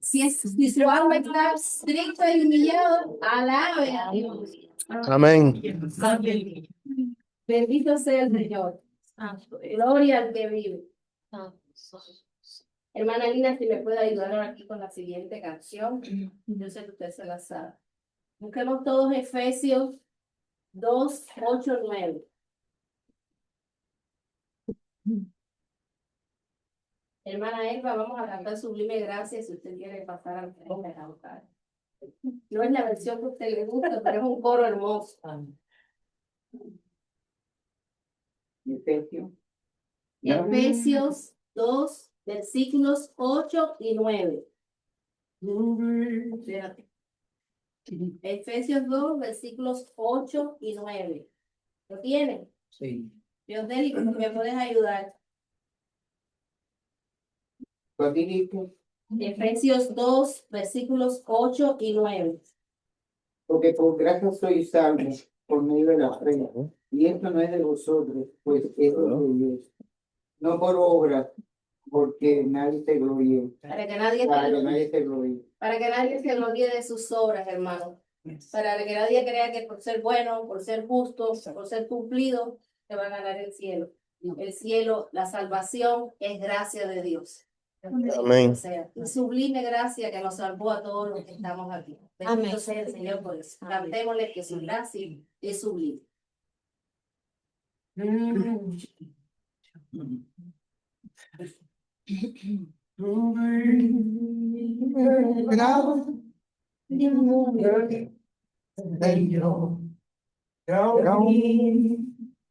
Si su alma está estricta y humillado, alabe a Dios. Amén. Bendito sea el Señor. Gloria al que vive. Hermana Lina, si me puede ayudar aquí con la siguiente canción. Yo sé que usted se la sabe. Busquemos todos Efesios 2, 8, 9. Hermana Elba, vamos a cantar Sublime Gracia si usted quiere pasar al frente a cantar. No es la versión que a usted le gusta, pero es un coro hermoso. Efesios 2, versículos 8 y 9. Espérate. Efesios 2, versículos 8 y 9. ¿Lo tiene? Sí. Dios Deli, ¿me puedes ayudar? Efesios 2, versículos 8 y 9. Porque por gracia soy salvo por medio de la fe. Y esto no es de vosotros, pues es de Dios. No por obra, porque nadie se gloríe. Para que nadie se gloríe. Para que nadie se gloríe de sus obras, hermano. Para que nadie crea que por ser bueno, por ser justo, por ser cumplido, se va a ganar el cielo. El cielo, la salvación es gracia de Dios. Amén. O sea, y sublime gracia que nos salvó a todos los que estamos aquí. Bendito sea el Señor por eso. Cantémosle que su gracia es sublime.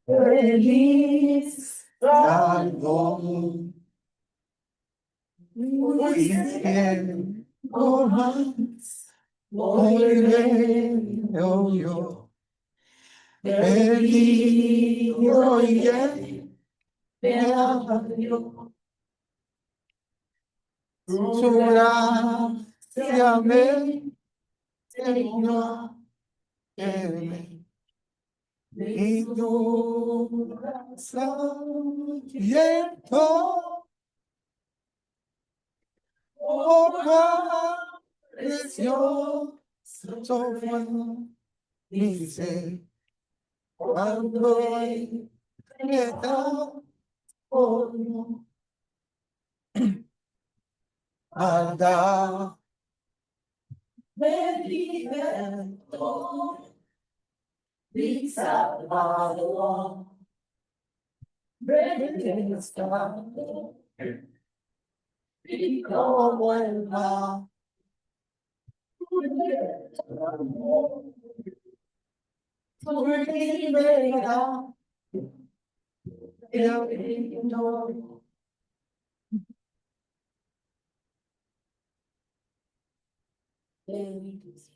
Feliz salvo, muy bien, no más, moriré yo. Feliz oye, vea Dios, su gracia me enseñó que me y tu corazón llenó, oh, precioso fue mi ser cuando él me transformó. Anda, me libertó, mi Salvador. Estado, y como el mar, tu libertad, el victoria.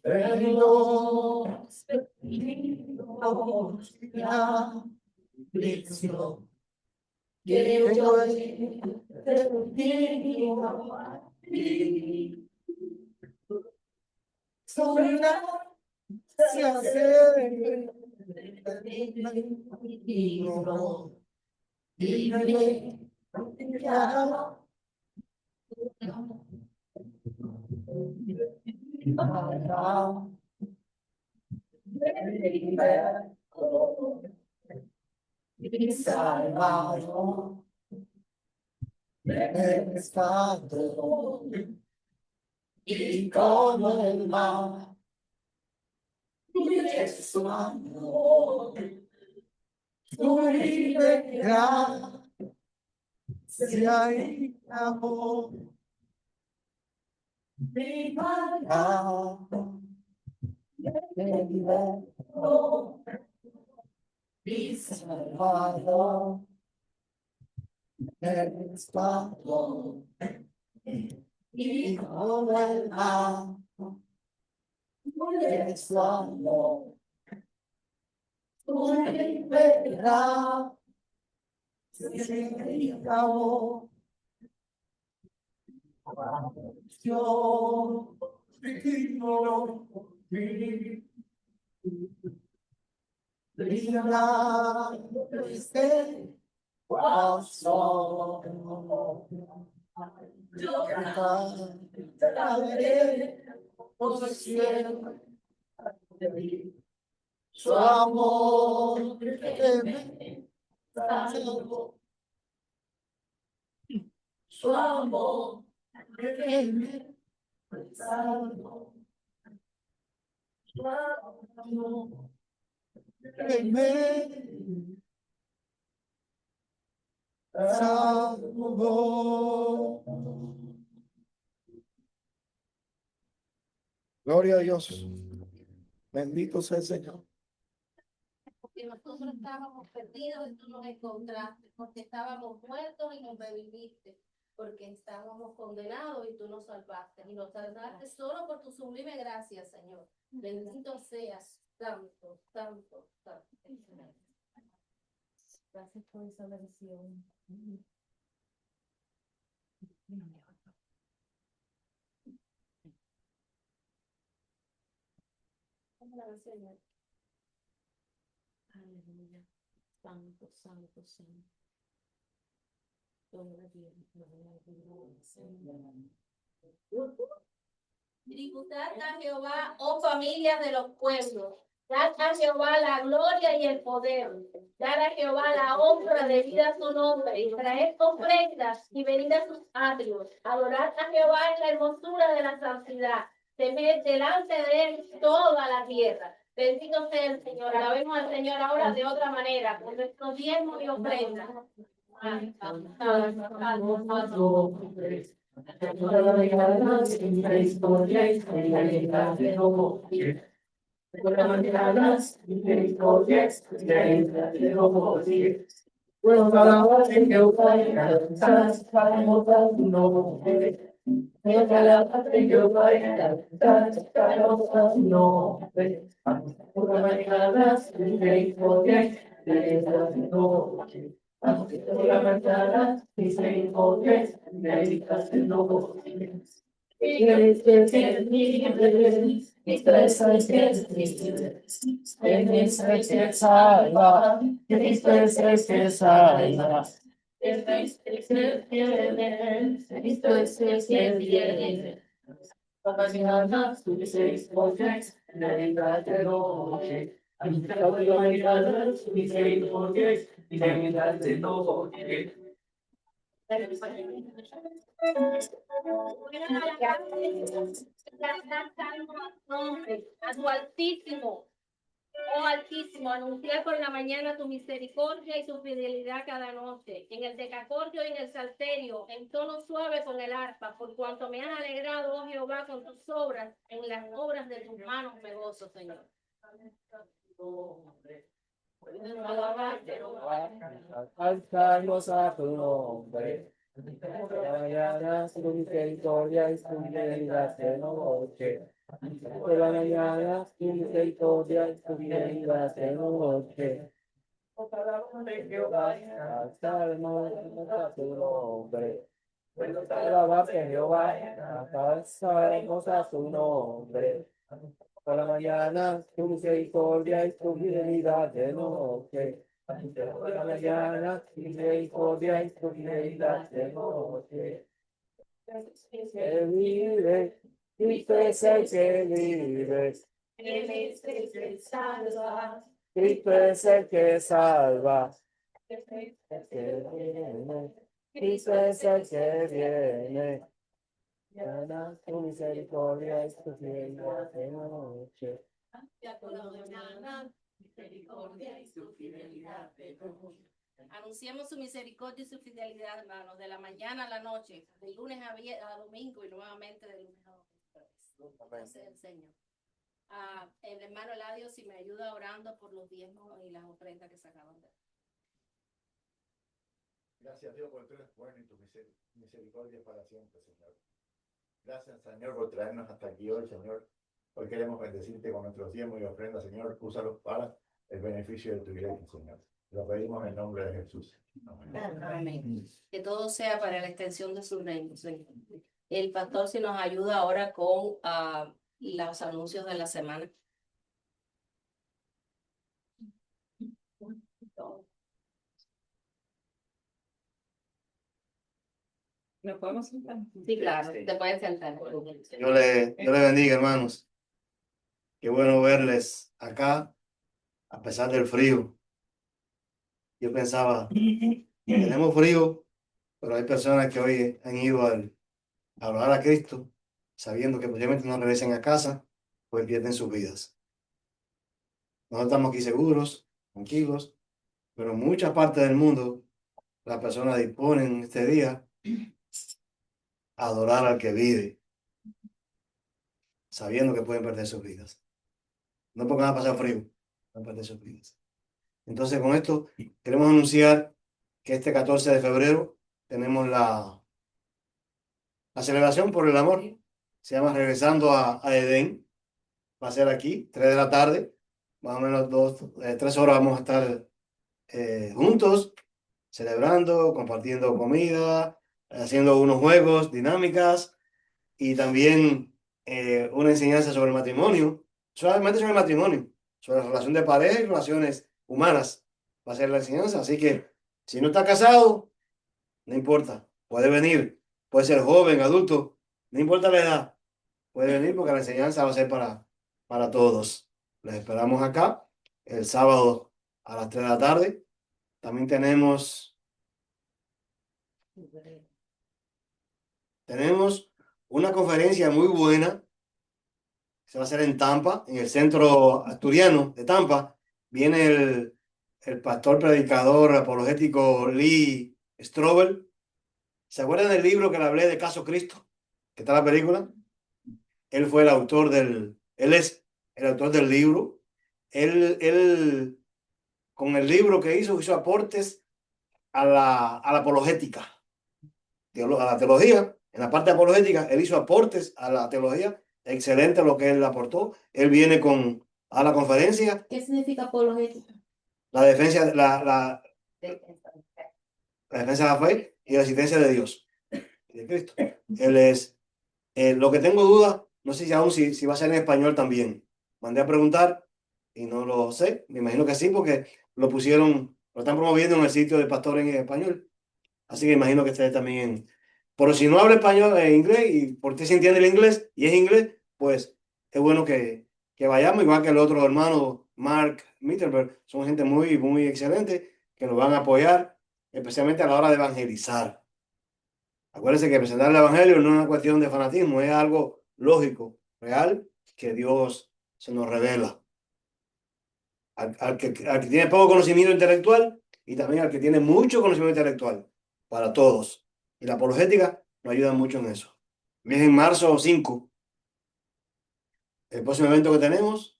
Perdón, la aflicción que yo te digo a ti. Sobre se hace y no Salvador, Estado, y como el mar, es su amor, tu libertad, si hay amor, mi palabra, me libertó, mi Salvador, Estado, y como el mar, es su amor, tu libertad, si acabó. Yo ignoro mi brillante corazón. yo cantaré por siempre. Su amor que me salvó, su amor que me salvó, su amor que me salvó. Gloria a Dios. Bendito sea el Señor. Porque nosotros estábamos perdidos y tú nos encontraste, porque estábamos muertos y nos reviviste, porque estábamos condenados y tú nos salvaste, y nos salvaste solo por tu sublime gracia, Señor. Bendito seas, tanto, tanto, tanto. Gracias por esa bendición. Señor. Aleluya. Santo, santo, santo. Tributad a Jehová, oh familias de los pueblos. Dad a Jehová la gloria y el poder. Dad a Jehová la honra debida a su nombre. Y traed ofrendas y venid a sus atrios. Adorad a Jehová en la hermosura de la santidad. Temed delante de él toda la tierra. Bendito sea el Señor. Alabemos al Señor ahora de otra manera, con nuestros diezmos y ofrendas. Por las mañanas, misericordias, puedo alabar en Jehová y cantar para tu nombre. Puedo alabar en Jehová y cantar para tu nombre. Por las mañanas, misericordias, por las mañanas, misericordias, Cristo es el que salva, Cristo es el que salva. Cristo es el que viene, Cristo es el que viene. Mañana, tu misericordia, la de noche. Mañana, tu misericordia, la de noche. A tu Altísimo, oh Altísimo, anunciar por la mañana tu misericordia y tu fidelidad cada noche, en el decacordio y en el salterio, en tono suave con el arpa, por cuanto me has alegrado, oh Jehová, con tus obras, en las obras de tus manos me gozo, Señor. Alzarnos a tu nombre. Mañana tu misericordia y tu fidelidad de noche. Por la mañana tu misericordia y tu fidelidad de noche. Alzarnos a tu nombre. Alabarte Jehová, alzarnos a tu nombre. Por la mañana tu misericordia y tu fidelidad de noche. Por la mañana tu misericordia y tu fidelidad de noche. Que vive, Cristo es el que vive. Él es el que salva. Cristo es el que salva. Cristo es el que viene. Mañana tu misericordia y tu fidelidad de noche. Por la mañana, misericordia y su fidelidad de noche. Anunciemos su misericordia y su fidelidad, hermanos, de la mañana a la noche, de lunes a domingo y nuevamente de lunes a domingo. Gracias al Señor. El hermano Eladio, si me ayuda orando por los diezmos y las ofrendas que se acaban de dar. Gracias Dios por tu eres bueno y tu misericordia para siempre, Señor. Gracias, Señor, por traernos hasta aquí hoy, Señor. Hoy queremos bendecirte con nuestros diezmos y ofrendas, Señor. Úsalos para el beneficio de tu iglesia, Señor. Lo pedimos en nombre de Jesús. Amén. Amén. Que todo sea para la extensión de su reino, Señor. El pastor si nos ayuda ahora con los anuncios de la semana. ¿Nos podemos sentar? Sí, claro, te puedes sentar. Dios le bendiga, hermanos. Qué bueno verles acá, a pesar del frío. Yo pensaba, tenemos frío, pero hay personas que hoy han ido a hablar a Cristo, sabiendo que posiblemente no regresen a casa, pues pierden sus vidas. Nosotros estamos aquí seguros, tranquilos, pero en muchas partes del mundo las personas disponen este día a adorar al que vive, sabiendo que pueden perder sus vidas. No porque van a pasar frío, van a perder sus vidas. Entonces, con esto queremos anunciar que este 14 de febrero tenemos la celebración por el amor. Se llama Regresando a Edén. Va a ser aquí, 3 de la tarde. Más o menos 3 horas vamos a estar juntos, celebrando, compartiendo comida, haciendo unos juegos, dinámicas y también una enseñanza sobre el matrimonio. Solamente sobre el matrimonio, sobre la relación de pareja y relaciones humanas. Va a ser la enseñanza. Así que si no está casado, no importa, puede venir. Puede ser joven, adulto, no importa la edad. Puede venir porque la enseñanza va a ser para todos. Les esperamos acá el sábado a las 3 de la tarde. También tenemos una conferencia muy buena. Se va a hacer en Tampa, en el centro asturiano de Tampa. Viene el pastor predicador apologético Lee Strobel. ¿Se acuerdan del libro que le hablé de Caso Cristo? ¿Qué tal la película? Él fue el autor él es el autor del libro. Él con el libro que hizo aportes a la apologética, a la teología. En la parte apologética, él hizo aportes a la teología. Excelente lo que él aportó. Él viene a la conferencia. ¿Qué significa apologética? La defensa, la defensa de la fe y la existencia de Dios, de Cristo. Él es, lo que tengo duda, no sé si aún si va a ser en español también. Mandé a preguntar y no lo sé. Me imagino que sí, porque lo están promoviendo en el sitio del pastor en español. Así que imagino que esté también. Pero si no habla español, inglés, y por ti se entiende el inglés y es inglés, pues es bueno que vayamos, igual que el otro hermano, Mark Mitterberg. Son gente muy, muy excelente que nos van a apoyar, especialmente a la hora de evangelizar. Acuérdense que presentar el evangelio no es una cuestión de fanatismo, es algo lógico, real, que Dios se nos revela. Al que tiene poco conocimiento intelectual y también al que tiene mucho conocimiento intelectual, para todos. Y la apologética nos ayuda mucho en eso. Es en marzo 5. El próximo evento que tenemos,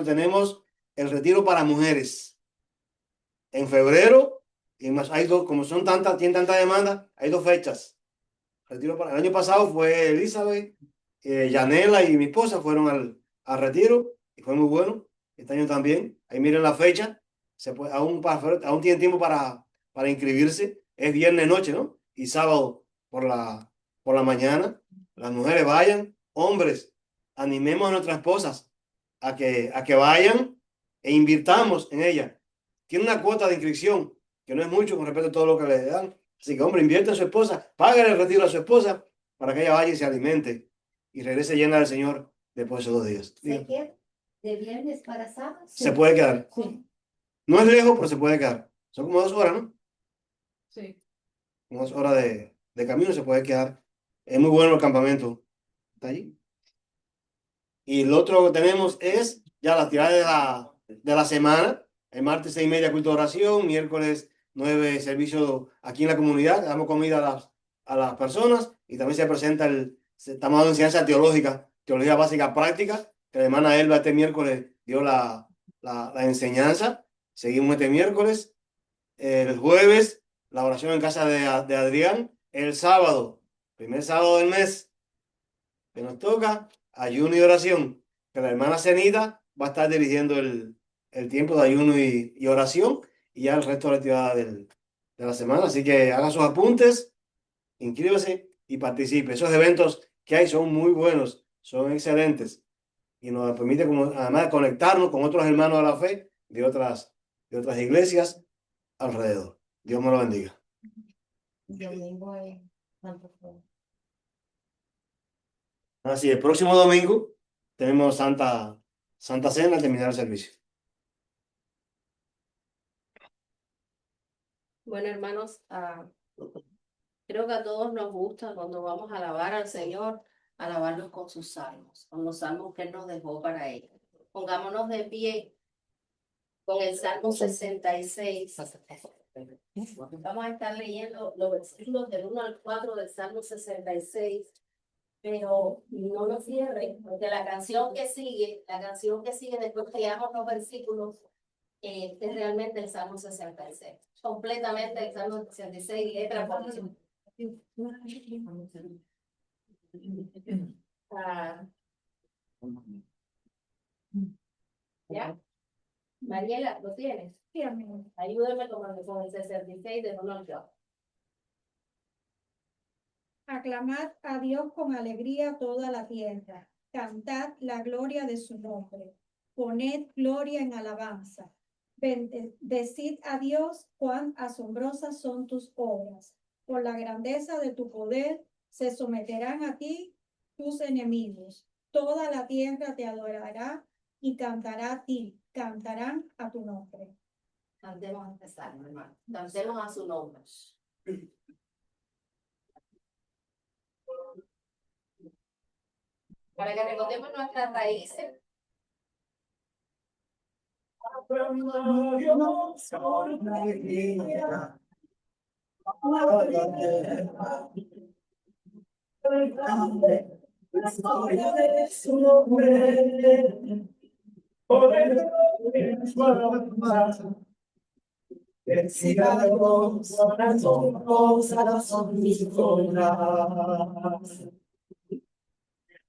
tenemos el retiro para mujeres. En febrero, y más, como tienen tanta demanda, hay 2 fechas. El año pasado fue Elizabeth, Yanela y mi esposa fueron al retiro y fue muy bueno. Este año también. Ahí miren la fecha. Aún tienen tiempo para inscribirse. Es viernes noche, ¿no? Y sábado por la mañana. Las mujeres vayan. Hombres, animemos a nuestras esposas a que vayan e invirtamos en ellas. Tiene una cuota de inscripción que no es mucho con respecto a todo lo que le dan. Así que, hombre, invierte en su esposa, págale el retiro a su esposa para que ella vaya y se alimente y regrese llena del Señor después de esos 2 días. ¿Se queda de viernes para sábado? Se puede quedar. Sí. No es lejos, pero se puede quedar. Son como 2 horas, ¿no? Sí. Como 2 horas de camino se puede quedar. Es muy bueno el campamento. Está allí. Y lo otro que tenemos es ya la actividad de la semana. El martes 6:30 culto de oración, miércoles 9 servicio aquí en la comunidad, damos comida a las personas y también se presenta estamos dando enseñanza teológica, teología básica práctica, que la hermana Elba este miércoles dio la enseñanza. Seguimos este miércoles. El jueves, la oración en casa de Adrián. El sábado, primer sábado del mes, que nos toca, ayuno y oración, que la hermana Cenita va a estar dirigiendo el tiempo de ayuno y oración y ya el resto de la actividad de la semana. Así que haga sus apuntes, inscríbase y participe. Esos eventos que hay son muy buenos, son excelentes y nos permite además conectarnos con otros hermanos de la fe de otras iglesias alrededor. Dios me lo bendiga. Domingo es Santo Fuego. Así, el próximo domingo tenemos Santa Cena al terminar el servicio. Bueno, hermanos, creo que a todos nos gusta cuando vamos a alabar al Señor, alabarnos con sus salmos, con los salmos que Él nos dejó para ellos. Pongámonos de pie con el Salmo 66. Vamos a estar leyendo los versículos del 1 al 4 del Salmo 66, pero no lo cierren, porque la canción que sigue después que leamos los versículos, es realmente el Salmo 66. Completamente el Salmo 66, letra por letra. ¿Ya? Mariela, ¿lo tienes? Sí, amigo. Ayúdame con el 66 de 1 al 4. Aclamad a Dios con alegría toda la tierra. Cantad la gloria de su nombre. Poned gloria en alabanza. Decid a Dios cuán asombrosas son tus obras. Por la grandeza de tu poder se someterán a ti tus enemigos. Toda la tierra te adorará y cantará a ti. Cantarán a tu nombre. Cantemos este salmo, hermano. Cantemos a su nombre. Para que recordemos nuestras raíces.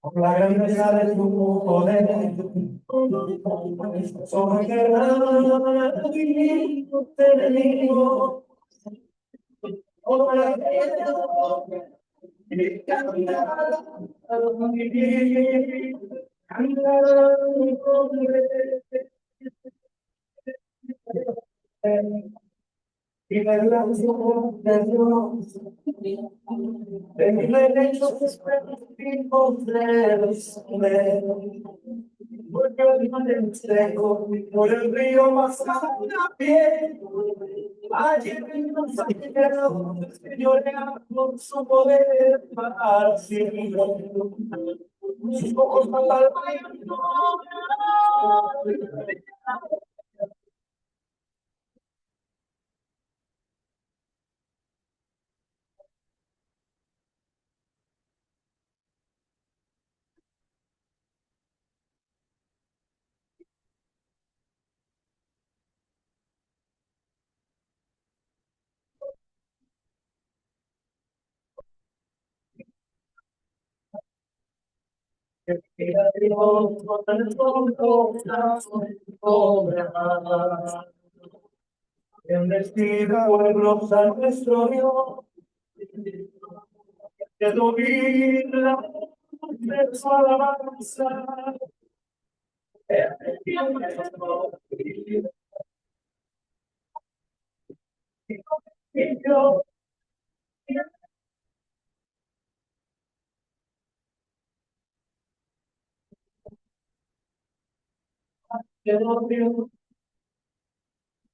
Por la grandeza de tu poder, someterá a ti tus enemigos. Por la tierra y cantará mi nombre. Y delante de Dios, en mi derecho porque el seco por el río más a pie. Allí nos ha quedado, señorea, con su poder para siempre. Sus ojos para bendecida pueblos al nuestro Dios, que domina de su alabanza.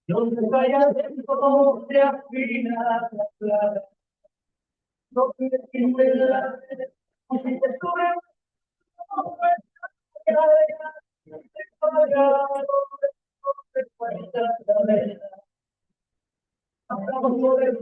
Donde vaya dentro de afina la plata, no quiere la si te cubre,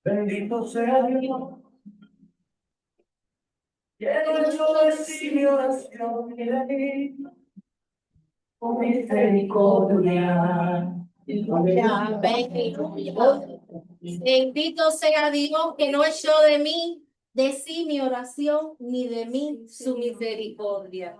Bendito sea Dios, que no yo recibe oración ni de mí, con misericordia. Amén. Bendito sea Dios que no echó de mí, de sí mi oración, ni de mí su misericordia.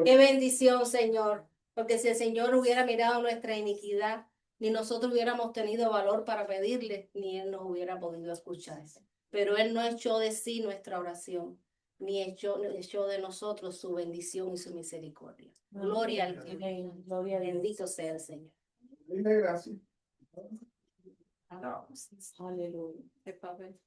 Qué bendición, Señor, porque si el Señor hubiera mirado nuestra iniquidad, ni nosotros hubiéramos tenido valor para pedirle, ni Él nos hubiera podido escuchar. Pero Él no echó de sí nuestra oración, ni echó de nosotros su bendición y su misericordia. Gloria al Señor. Gloria, bendito sea el Señor. Dile gracias. Aleluya. El papel.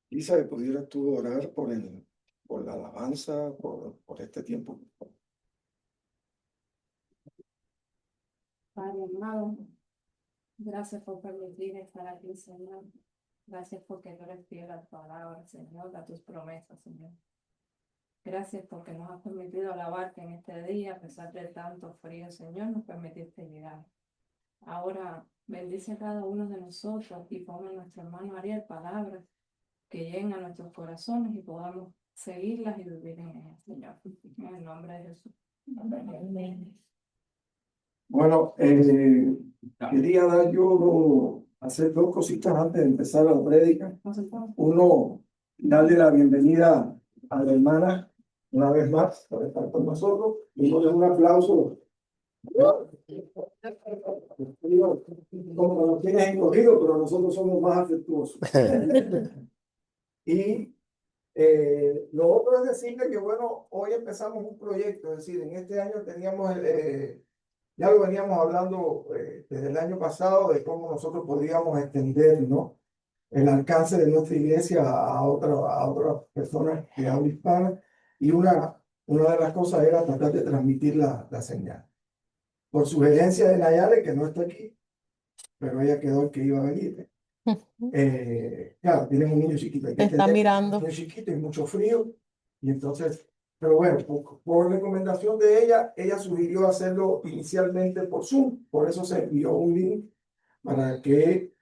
Lisa, ¿pudieras tú orar por la alabanza, por este tiempo? Padre amado, gracias por permitirme estar aquí, Señor. Gracias porque no eres fiel a tu palabra, Señor, a tus promesas, Señor. Gracias porque nos has permitido alabarte en este día, a pesar de tanto frío, Señor, nos permitiste llegar. Ahora bendice a cada uno de nosotros y pon en nuestro hermano Ariel palabras que lleguen a nuestros corazones y podamos seguirlas y vivir en ellas, Señor. En el nombre de Jesús. Amén. Bueno, quería hacer dos cositas antes de empezar la prédica. Uno, darle la bienvenida a la hermana una vez más por estar con nosotros y darle un aplauso. Como nos tienes escogido, pero nosotros somos más afectuosos. Y lo otro es decirle que, bueno, hoy empezamos un proyecto, es decir, en este año teníamos, ya lo veníamos hablando desde el año pasado, de cómo nosotros podríamos extender, ¿no?, el alcance de nuestra iglesia a otras personas que hablan hispana, y una de las cosas era tratar de transmitir la señal. Por sugerencia de Nayale, que no está aquí, pero ella quedó el que iba a venir. Claro, tienen un niño chiquito. Está mirando. Un niño chiquito y mucho frío. Y entonces, pero bueno, por recomendación de ella sugirió hacerlo inicialmente por Zoom. Por eso se envió un link para que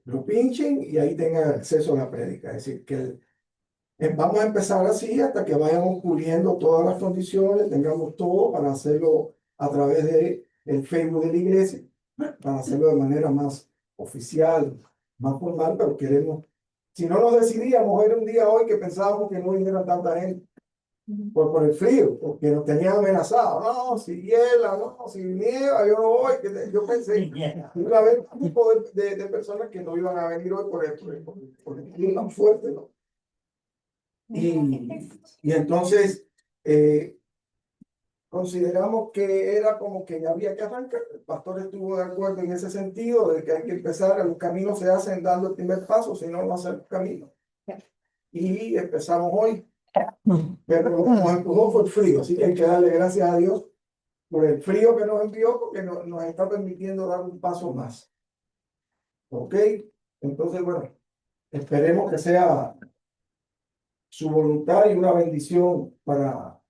lo pinchen y ahí tengan acceso a la prédica. Es decir, que vamos a empezar así hasta que vayamos puliendo todas las condiciones, tengamos todo para hacerlo a través de el Facebook de la iglesia, para hacerlo de manera más oficial, más formal, pero queremos, si no nos decidíamos, era un día hoy que pensábamos que no viniera tanta gente por el frío, porque nos tenían amenazados, no, si hiela, no, si nieva, yo no voy, yo pensé que iba a haber un tipo de personas que no iban a venir hoy por el clima tan fuerte, ¿no? Y entonces, consideramos que era como que ya había que arrancar. El pastor estuvo de acuerdo en ese sentido, de que hay que empezar, los caminos se hacen dando el primer paso, si no, no hacen el camino. Y empezamos hoy, pero lo que nos empujó fue el frío, así que hay que darle gracias a Dios por el frío que nos envió, porque nos está permitiendo dar un paso más. ¿Ok? Entonces, bueno, esperemos que sea su voluntad y una bendición para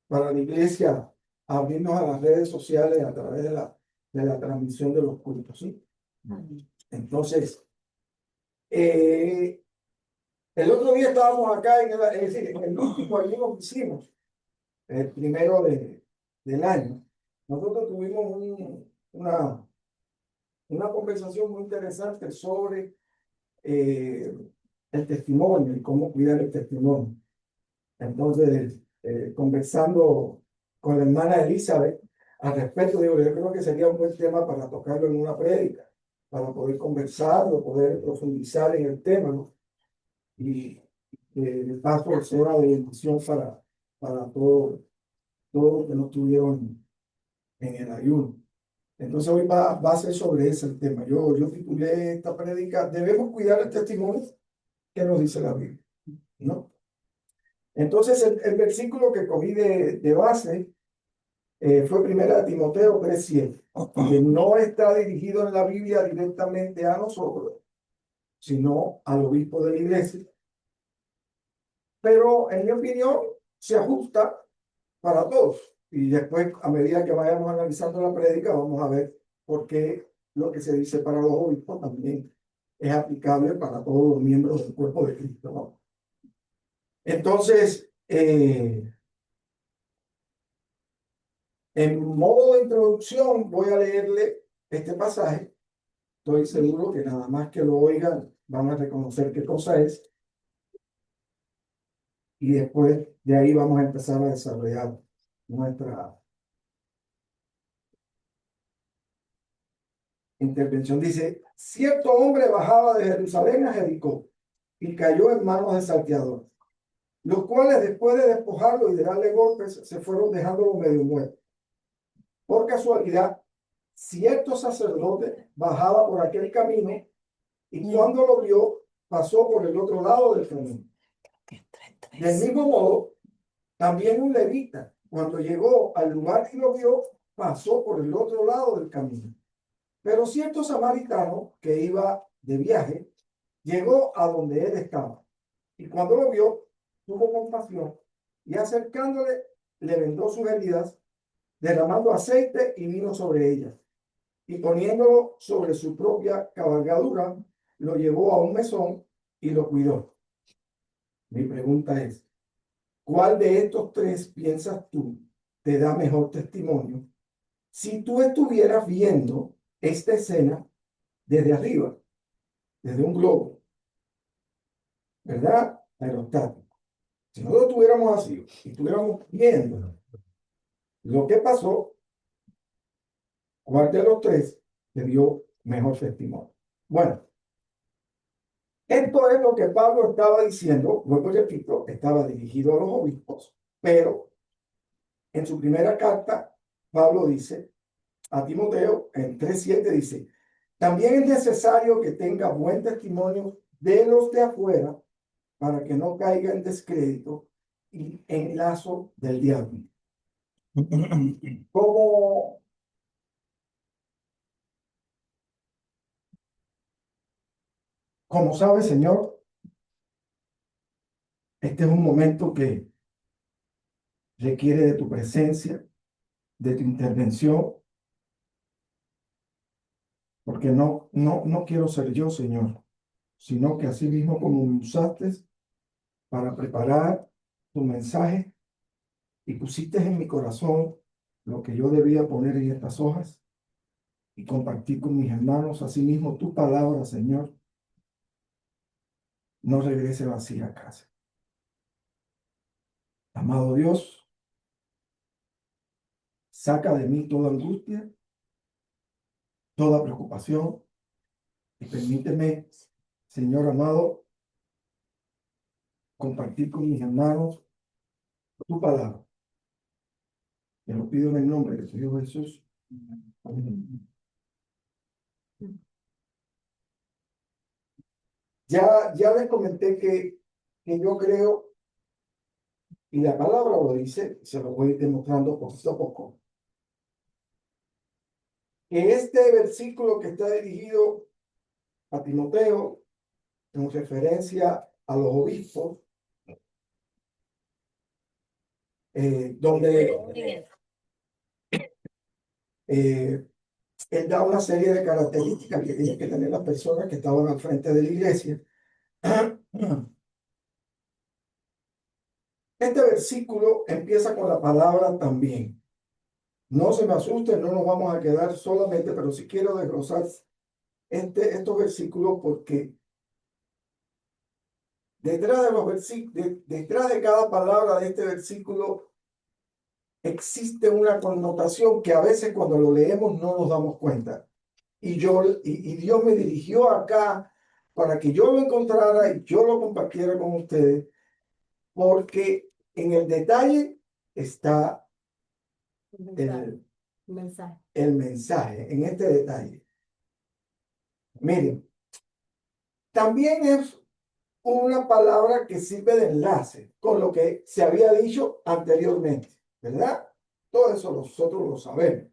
la iglesia abrirnos a las redes sociales a través de la transmisión de los cultos, ¿sí? Entonces, el otro día estábamos acá, es decir, en el último ayuno que hicimos, el primero del año, nosotros tuvimos una conversación muy interesante sobre el testimonio y cómo cuidar el testimonio. Entonces, conversando con la hermana Elizabeth al respecto, digo, yo creo que sería un buen tema para tocarlo en una prédica, para poder conversarlo, poder profundizar en el tema, ¿no? Y de paso es hora de bendición para todos los que no estuvieron en el ayuno. Entonces hoy va a ser sobre ese el tema. Yo titulé esta prédica, debemos cuidar el testimonio que nos dice la Biblia, ¿no? Entonces el versículo que cogí de base fue 1 Timoteo 3:7, que no está dirigido en la Biblia directamente a nosotros, sino al obispo de la iglesia. Pero en mi opinión se ajusta para todos. Y después, a medida que vayamos analizando la prédica, vamos a ver por qué lo que se dice para los obispos también es aplicable para todos los miembros del cuerpo de Cristo, ¿no? Entonces, en modo de introducción, voy a leerle este pasaje. Estoy seguro que nada más que lo oigan van a reconocer qué cosa es. Y después de ahí vamos a empezar a desarrollar nuestra intervención. Dice, cierto hombre bajaba de Jerusalén a Jericó y cayó en manos de salteadores, los cuales después de despojarlo y de darle golpes, se fueron dejándolo medio muerto. Por casualidad, cierto sacerdote bajaba por aquel camino y cuando lo vio, pasó por el otro lado del camino. Del mismo modo, también un levita, cuando llegó al lugar y lo vio, pasó por el otro lado del camino. Pero cierto samaritano que iba de viaje, llegó a donde él estaba. Y cuando lo vio, tuvo compasión y acercándole, le vendó sus heridas, derramando aceite y vino sobre ellas. Y poniéndolo sobre su propia cabalgadura, lo llevó a un mesón y lo cuidó. Mi pregunta es, ¿cuál de estos tres piensas tú te da mejor testimonio si tú estuvieras viendo esta escena desde arriba, desde un globo, ¿verdad? Aerostático? Si nosotros estuviéramos así y estuviéramos viendo lo que pasó, ¿cuál de los tres te dio mejor testimonio? Bueno, esto es lo que Pablo estaba diciendo, luego repito, estaba dirigido a los obispos, pero en su primera carta, Pablo dice a Timoteo, en 3:7 dice, también es necesario que tenga buen testimonio de los de afuera para que no caiga en descrédito y en lazo del diablo. Como sabe, Señor, este es un momento que requiere de tu presencia, de tu intervención, porque no quiero ser yo, Señor, sino que así mismo como me usaste para preparar tu mensaje y pusiste en mi corazón lo que yo debía poner en estas hojas y compartir con mis hermanos, así mismo tu palabra, Señor, no regrese vacía a casa. Amado Dios, saca de mí toda angustia, toda preocupación y permíteme, Señor amado, compartir con mis hermanos tu palabra. Te lo pido en el nombre de Dios Jesús. Ya les comenté que yo creo, y la palabra lo dice, se lo voy demostrando poquito a poco, que este versículo que está dirigido a Timoteo, en referencia a los obispos, donde él da una serie de características que tienen que tener las personas que estaban al frente de la iglesia. Este versículo empieza con la palabra también. No se me asusten, no nos vamos a quedar solamente, pero sí quiero desglosar estos versículos porque detrás de los detrás de cada palabra de este versículo existe una connotación que a veces cuando lo leemos no nos damos cuenta. Y Dios me dirigió acá para que yo lo encontrara y yo lo compartiera con ustedes, porque en el detalle está el mensaje, en este detalle. Miren, también es una palabra que sirve de enlace con lo que se había dicho anteriormente, ¿verdad? Todo eso nosotros lo sabemos.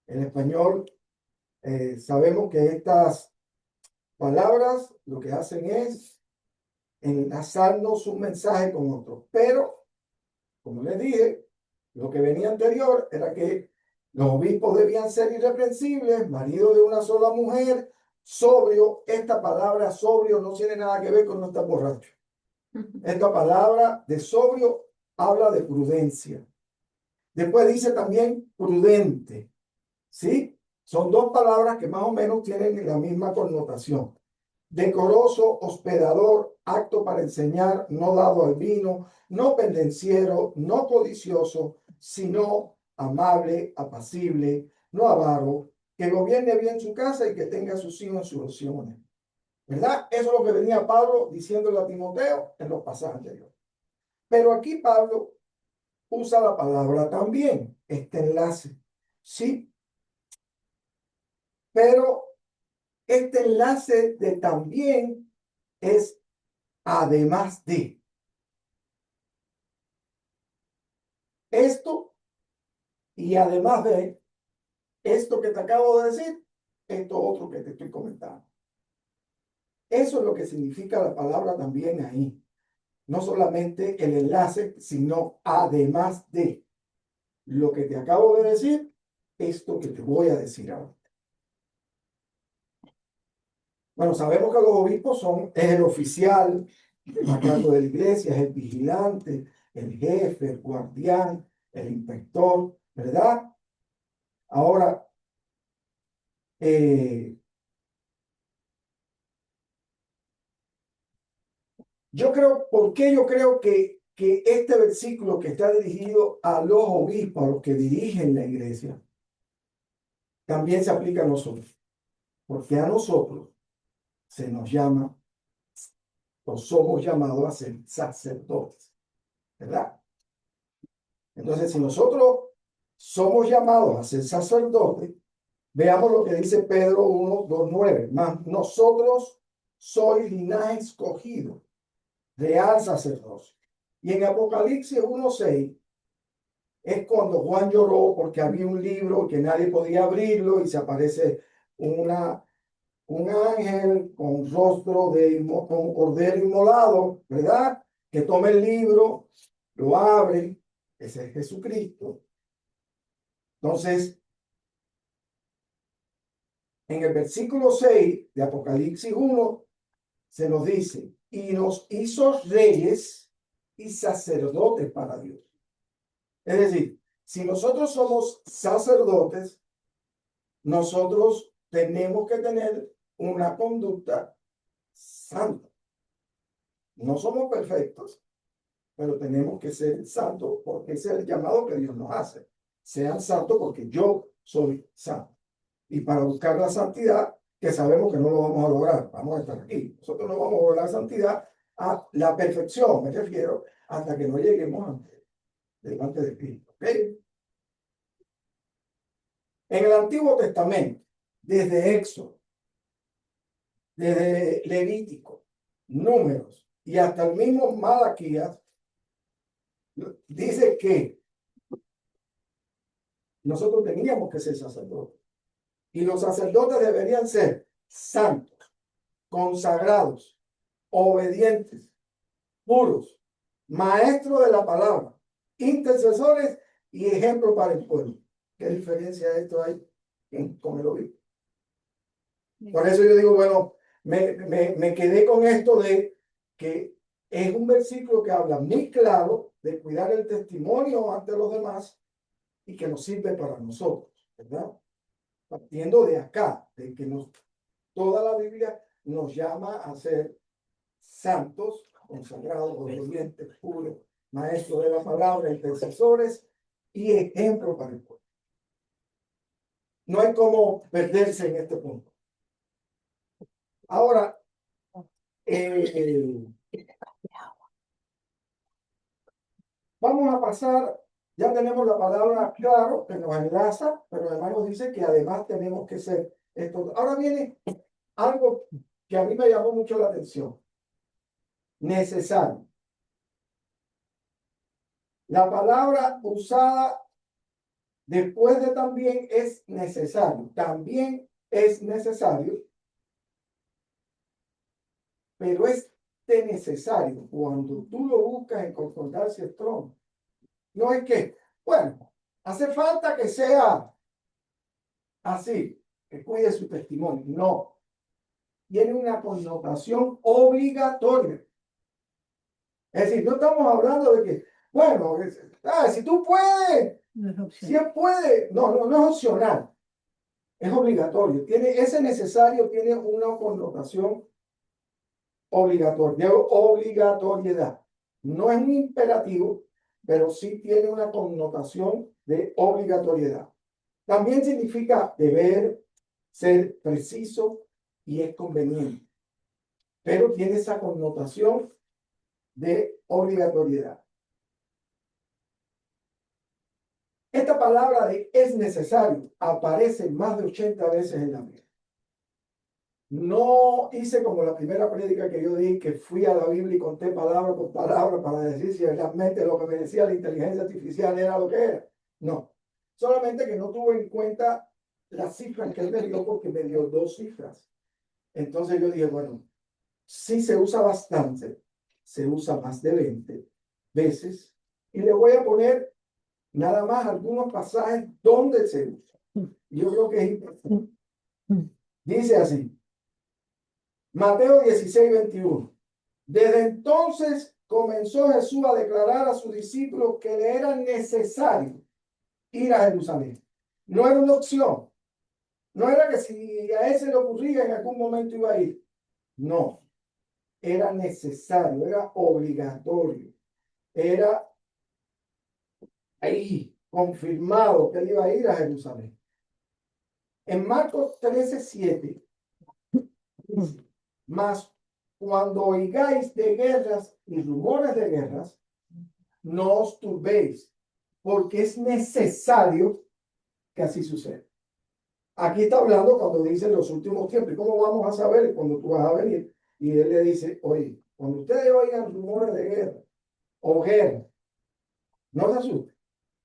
En español sabemos que estas palabras lo que hacen es enlazarnos un mensaje con otro. Pero, como les dije, lo que venía anterior era que los obispos debían ser irreprensibles, marido de una sola mujer, sobrio. Esta palabra sobrio no tiene nada que ver con no estar borracho. Esta palabra de sobrio habla de prudencia. Después dice también prudente. ¿Sí? Son dos palabras que más o menos tienen la misma connotación. Decoroso, hospedador, apto para enseñar, no dado al vino, no pendenciero, no codicioso, sino amable, apacible, no avaro, que gobierne bien su casa y que tenga sus hijos en sus oraciones. ¿Verdad? Eso es lo que venía Pablo diciéndole a Timoteo en los pasajes anteriores. Pero aquí Pablo usa la palabra también, este enlace. Sí, pero este enlace de también es además de. Esto y además de esto que te acabo de decir, esto otro que te estoy comentando. Eso es lo que significa la palabra también ahí. No solamente el enlace, sino además de lo que te acabo de decir, esto que te voy a decir ahora. Bueno, sabemos que los obispos es el oficial a cargo de la iglesia, es el vigilante, el jefe, el guardián, el inspector, ¿verdad? Ahora, ¿por qué yo creo que este versículo que está dirigido a los obispos, a los que dirigen la iglesia, también se aplica a nosotros? Porque a nosotros se nos llama, o somos llamados a ser sacerdotes, ¿verdad? Entonces, si nosotros somos llamados a ser sacerdotes, veamos lo que dice Pedro 1, 2, 9. Mas nosotros sois linaje escogido, real sacerdocio. Y en Apocalipsis 1, 6 es cuando Juan lloró porque había un libro que nadie podía abrirlo y se aparece un ángel con rostro con cordero inmolado, ¿verdad? Que toma el libro, lo abre, ese es Jesucristo. Entonces, en el versículo 6 de Apocalipsis 1 se nos dice, y nos hizo reyes y sacerdotes para Dios. Es decir, si nosotros somos sacerdotes, nosotros tenemos que tener una conducta santa. No somos perfectos, pero tenemos que ser santos porque ese es el llamado que Dios nos hace. Sean santos porque yo soy santo. Y para buscar la santidad, que sabemos que no lo vamos a lograr, vamos a estar aquí. Nosotros no vamos a lograr santidad a la perfección, me refiero, hasta que no lleguemos delante de Cristo. ¿Okay? En el Antiguo Testamento, desde Éxodo, desde Levítico, Números y hasta el mismo Malaquías, dice que nosotros teníamos que ser sacerdotes. Y los sacerdotes deberían ser santos, consagrados, obedientes, puros, maestros de la palabra, intercesores y ejemplo para el pueblo. ¿Qué diferencia esto hay con el obispo? Por eso yo digo, bueno, me quedé con esto de que es un versículo que habla muy claro de cuidar el testimonio ante los demás y que nos sirve para nosotros, ¿verdad? Partiendo de acá, de que toda la Biblia nos llama a ser santos, consagrados, obedientes, puros, maestros de la palabra, intercesores y ejemplo para el pueblo. No hay cómo perderse en este punto. Ahora, vamos a pasar, ya tenemos la palabra claro que nos enlaza, pero además nos dice que además tenemos que ser esto. Ahora viene algo que a mí me llamó mucho la atención. Necesario. La palabra usada después de también es necesario. También es necesario, pero es de necesario cuando tú lo buscas en concordancia strong. No es que, bueno, hace falta que sea así, que cuide su testimonio. No. Tiene una connotación obligatoria. Es decir, no estamos hablando de que, bueno, si tú puedes, si él puede, no es opcional, es obligatorio. Ese necesario tiene una connotación obligatoria, de obligatoriedad. No es un imperativo, pero sí tiene una connotación de obligatoriedad. También significa deber, ser preciso y es conveniente, pero tiene esa connotación de obligatoriedad. Esta palabra de es necesario aparece más de 80 veces en la Biblia. No hice como la primera prédica que yo di, que fui a la Biblia y conté palabra por palabra para decir si realmente lo que me decía la inteligencia artificial era lo que era. No, solamente que no tuve en cuenta las cifras que él me dio porque me dio 2 cifras. Entonces yo dije, bueno, sí se usa bastante, se usa más de 20 veces y le voy a poner nada más algunos pasajes donde se usa. Yo creo que es importante. Dice así, Mateo 16:21. Desde entonces comenzó Jesús a declarar a sus discípulos que le era necesario ir a Jerusalén. No era una opción. No era que si a él se le ocurría en algún momento iba a ir. No. Era necesario, era obligatorio. Era ahí confirmado que él iba a ir a Jerusalén. En Marcos 13:7 dice, mas cuando oigáis de guerras y rumores de guerras, no os turbéis, porque es necesario que así suceda. Aquí está hablando cuando dice los últimos tiempos. ¿Y cómo vamos a saber cuando tú vas a venir? Y él le dice, oye, cuando ustedes oigan rumores de guerra o guerra, no se asusten,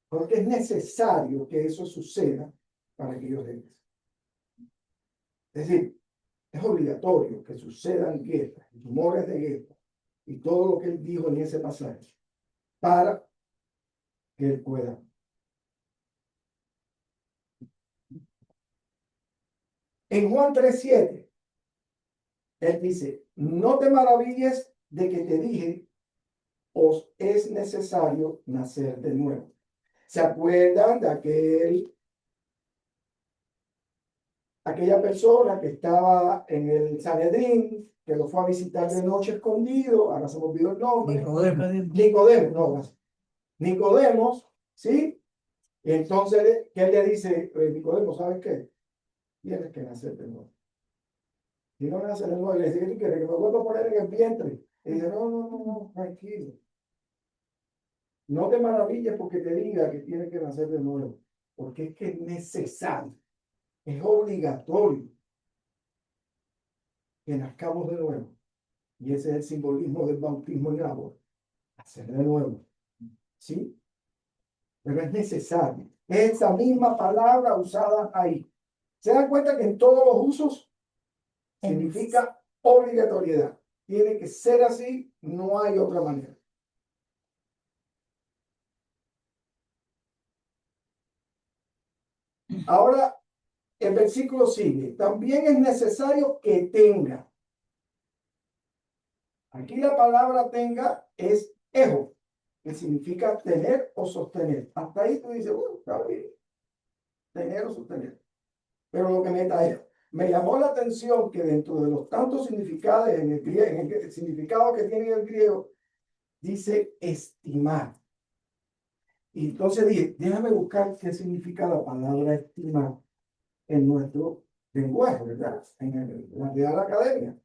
porque es necesario que eso suceda para que yo regrese. Es decir, es obligatorio que sucedan guerras, rumores de guerra y todo lo que él dijo en ese pasaje para que él pueda. En Juan 3:7, él dice, no te maravilles de que te dije, os es necesario nacer de nuevo. ¿Se acuerdan de aquella persona que estaba en el Sanedrín, que lo fue a visitar de noche escondido? Ahora se me olvidó el nombre. Nicodemos, ¿sí? Y entonces, ¿qué le dice Nicodemo? ¿Sabes qué? Tienes que nacer de nuevo. Si no nace de nuevo, le dice, ¿qué quieres? Que me vuelva a poner en el vientre. Y dice, no, tranquilo. No te maravilles porque te diga que tienes que nacer de nuevo. porque es que es necesario, es obligatorio que nazcamos de nuevo. Y ese es el simbolismo del bautismo en agua, hacer de nuevo. ¿Sí? Pero es necesario. Es esa misma palabra usada ahí. ¿Se dan cuenta que en todos los usos significa obligatoriedad? Tiene que ser así, no hay otra manera. Ahora, el versículo sigue. También es necesario que tenga. Aquí la palabra tenga es ejo, que significa tener o sostener. Hasta ahí tú dices, está bien. Tener o sostener. Pero lo que me llamó la atención que dentro de los tantos significados en el griego, en el significado que tiene el griego, dice estimar. Y entonces dije, déjame buscar qué significa la palabra estimar en nuestro lenguaje, ¿verdad? En la Real Academia,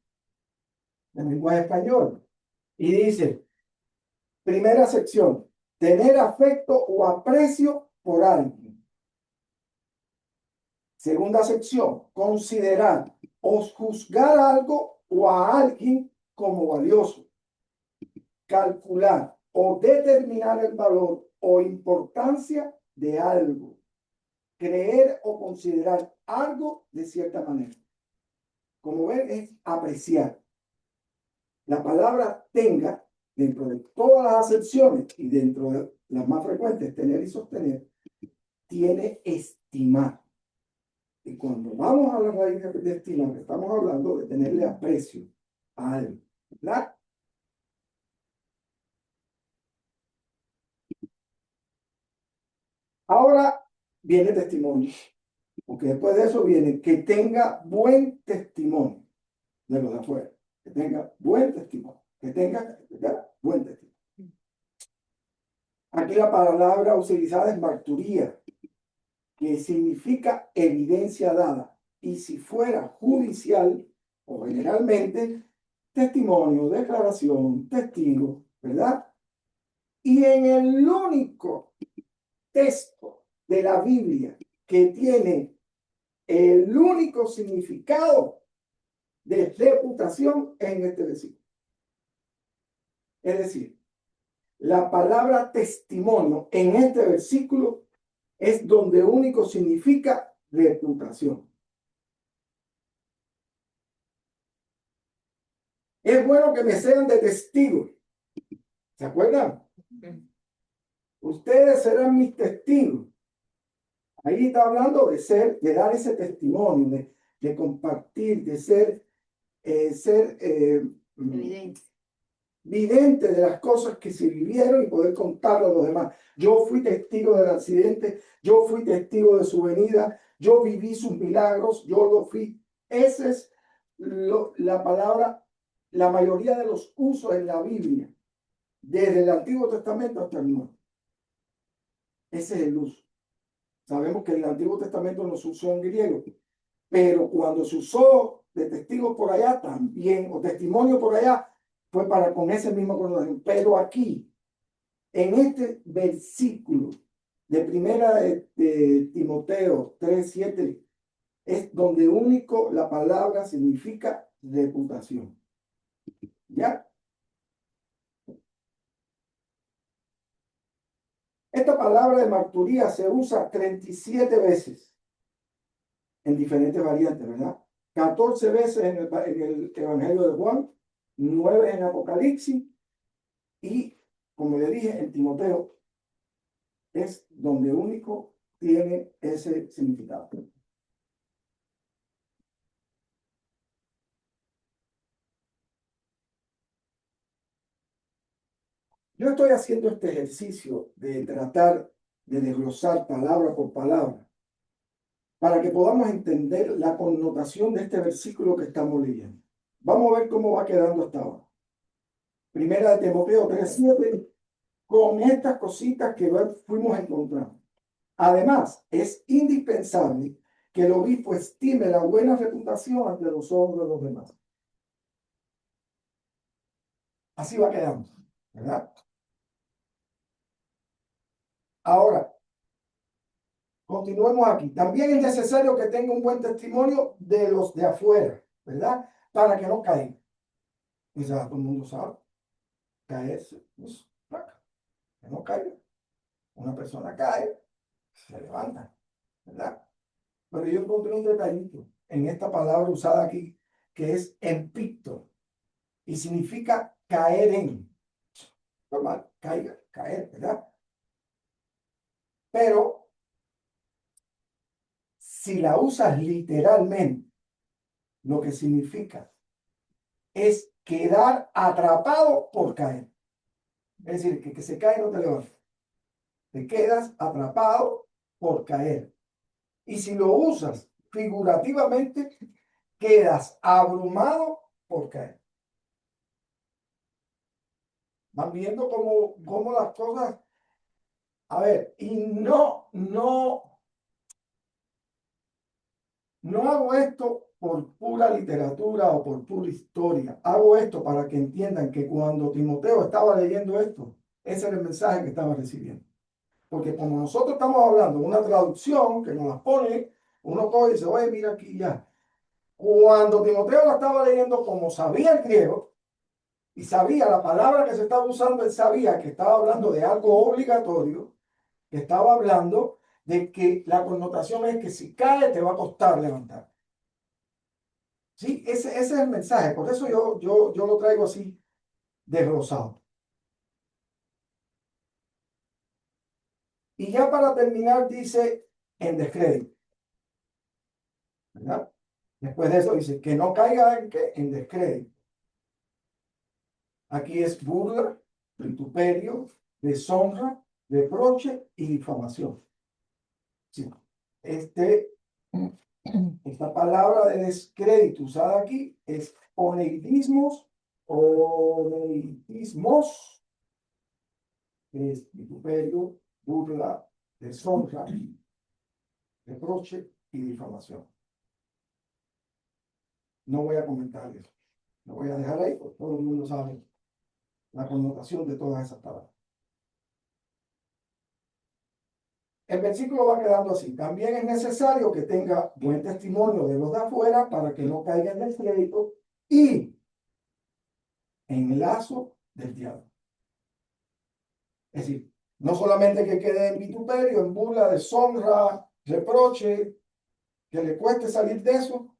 en el lenguaje español. Y dice, primera sección, tener afecto o aprecio por alguien. Segunda sección, considerar o juzgar algo o a alguien como valioso. Calcular o determinar el valor o importancia de algo. Creer o considerar algo de cierta manera. Como ven, es apreciar. La palabra tenga, dentro de todas las acepciones y dentro de las más frecuentes, tener y sostener, tiene estimar. Y cuando vamos a la raíz de estimar, estamos hablando de tenerle aprecio a algo, ¿verdad? Ahora viene testimonio, porque después de eso viene que tenga buen testimonio de los de afuera, que tenga buen testimonio, que tenga, ¿verdad? Buen testimonio. Aquí la palabra utilizada es marturía, que significa evidencia dada, y si fuera judicial o generalmente, testimonio, declaración, testigo, ¿verdad? Y en el único texto de la Biblia que tiene el único significado de reputación es en este versículo. Es decir, la palabra testimonio en este versículo es donde único significa reputación. Es bueno que me sean de testigos. ¿Se acuerdan? Ustedes serán mis testigos. Ahí está hablando de ser, de dar ese testimonio, de compartir, de ser Evidente. vidente de las cosas que se vivieron y poder contarlo a los demás. Yo fui testigo del accidente, yo fui testigo de su venida, yo viví sus milagros, yo lo fui. Esa es la palabra, la mayoría de los usos en la Biblia, desde el Antiguo Testamento hasta el Nuevo. Ese es el uso. Sabemos que el Antiguo Testamento no se usó en griego, pero cuando se usó de testigo por allá también, o testimonio por allá, fue para con ese mismo connotación. Pero aquí, en este versículo de primera de Timoteo 3:7, es donde único la palabra significa reputación. ¿Ya? Esta palabra de marturía se usa 37 veces en diferentes variantes, ¿verdad? 14 veces en el Evangelio de Juan, 9 en Apocalipsis y, como le dije, en Timoteo es donde único tiene ese significado. Yo estoy haciendo este ejercicio de tratar de desglosar palabra por palabra para que podamos entender la connotación de este versículo que estamos leyendo. Vamos a ver cómo va quedando hasta ahora. Primera de Timoteo 3:7, con estas cositas que fuimos encontrando. Además, es indispensable que el obispo estime la buena reputación ante los ojos de los demás. Así va quedando, ¿verdad? Ahora, continuemos aquí. También es necesario que tenga un buen testimonio de los de afuera, ¿verdad? Para que no caigan. Y ya todo el mundo sabe. Caerse, pues, que no caiga. Una persona cae, se levanta, ¿verdad? Pero yo encontré un detallito en esta palabra usada aquí, que es empicto, y significa caer en. Normal, caiga, caer, ¿verdad? Pero si la usas literalmente, lo que significa es quedar atrapado por caer. Es decir, que se cae no te levantas. Te quedas atrapado por caer. Y si lo usas figurativamente, quedas abrumado por caer. Van viendo cómo las cosas. A ver, y no hago esto por pura literatura o por pura historia. Hago esto para que entiendan que cuando Timoteo estaba leyendo esto, ese era el mensaje que estaba recibiendo. Porque como nosotros estamos hablando de una traducción que nos la pone, uno coge y dice, oye, mira aquí ya. Cuando Timoteo la estaba leyendo, como sabía el griego y sabía la palabra que se estaba usando, él sabía que estaba hablando de algo obligatorio, que estaba hablando de que la connotación es que si cae te va a costar levantar. Sí, ese es el mensaje. Por eso yo lo traigo así desglosado. Y ya para terminar dice en descrédito, ¿verdad? Después de eso dice que no caiga en qué, en descrédito. Aquí es burla, vituperio, deshonra, reproche y difamación. Sí. Esta palabra de descrédito usada aquí es oneidismos, es vituperio, burla, deshonra, reproche y difamación. No voy a comentar eso. Lo voy a dejar ahí, porque todo el mundo sabe la connotación de todas esas palabras. El versículo va quedando así. También es necesario que tenga buen testimonio de los de afuera para que no caiga en descrédito y en lazo del diablo. Es decir, no solamente que quede en vituperio, en burla, deshonra, reproche, que le cueste salir de eso,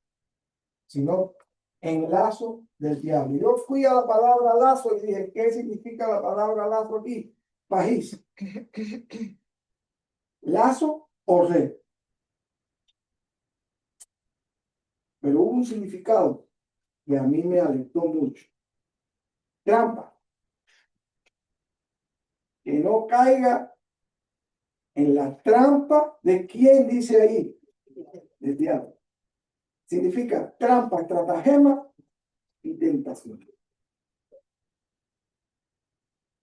sino en lazo del diablo. Yo fui a la palabra lazo y dije, ¿qué significa la palabra lazo aquí? País. Lazo o red. Pero hubo un significado que a mí me alentó mucho. Trampa. Que no caiga en la trampa de quién dice ahí, del diablo. Significa trampa, estratagema y tentación.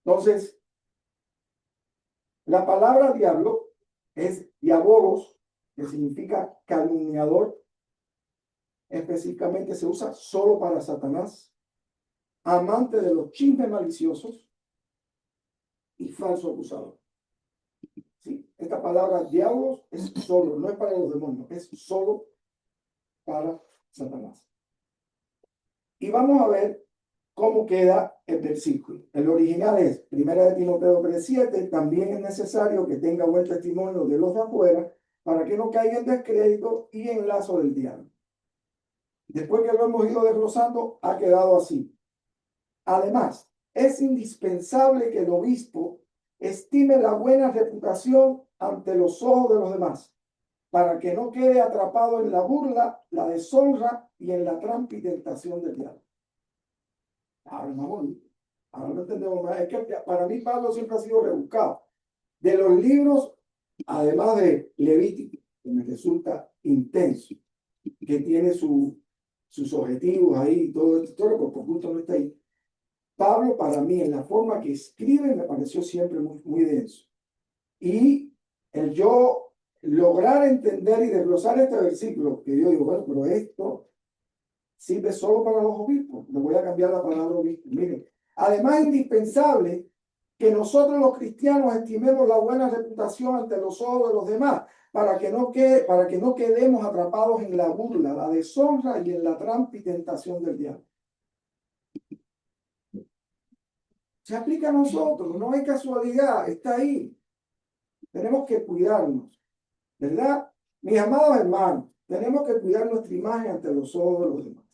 Entonces, la palabra diablo es diabolos, que significa calumniador. Específicamente se usa solo para Satanás, amante de los chismes maliciosos y falso acusador. ¿Sí? Esta palabra diablos es solo, no es para los demonios, es solo para Satanás. Y vamos a ver cómo queda el versículo. El original es 1 de Timoteo 3:7. También es necesario que tenga buen testimonio de los de afuera para que no caiga en descrédito y en lazo del diablo. Después que lo hemos ido desglosando, ha quedado así. Además, es indispensable que el obispo estime la buena reputación ante los ojos de los demás, para que no quede atrapado en la burla, la deshonra y en la trampa y tentación del diablo. Ahora no entendemos más. Es que para mí Pablo siempre ha sido rebuscado. De los libros, además de Levítico, que me resulta intenso, que tiene sus objetivos ahí y todo esto, pero por punto no está ahí. Pablo, para mí, en la forma que escribe, me pareció siempre muy denso. Y el yo lograr entender y desglosar este versículo, que yo digo, bueno, pero esto sirve solo para los obispos. Le voy a cambiar la palabra obispo. Miren, además es indispensable que nosotros los cristianos estimemos la buena reputación ante los ojos de los demás, para que no quedemos atrapados en la burla, la deshonra y en la trampa y tentación del diablo. Se aplica a nosotros, no hay casualidad, está ahí. Tenemos que cuidarnos, ¿verdad? Mis amados hermanos, tenemos que cuidar nuestra imagen ante los ojos de los demás,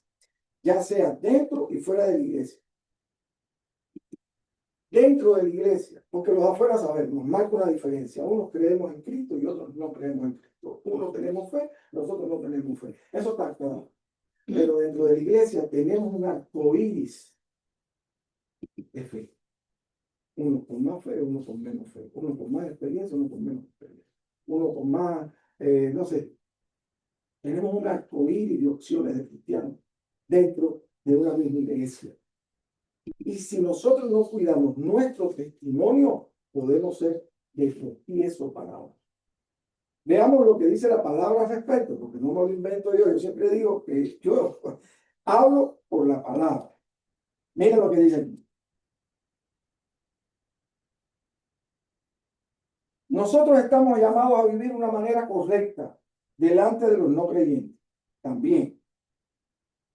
ya sea dentro y fuera de la iglesia. Dentro de la iglesia, porque los afuera sabemos, marca una diferencia. Unos creemos en Cristo y otros no creemos en Cristo. Unos tenemos fe, nosotros no tenemos fe. Eso está claro. Pero dentro de la iglesia tenemos un arcoíris de fe. Uno con más fe, uno con menos fe. Uno con más experiencia, uno con menos experiencia. Uno con más, no sé. Tenemos un arcoíris de opciones de cristianos dentro de una misma iglesia. Y si nosotros no cuidamos nuestro testimonio, podemos ser de tropiezo para otros. Veamos lo que dice la palabra al respecto, porque no me lo invento yo. Yo siempre digo que yo hablo por la palabra. Miren lo que dice aquí. Nosotros estamos llamados a vivir de una manera correcta delante de los no creyentes. También.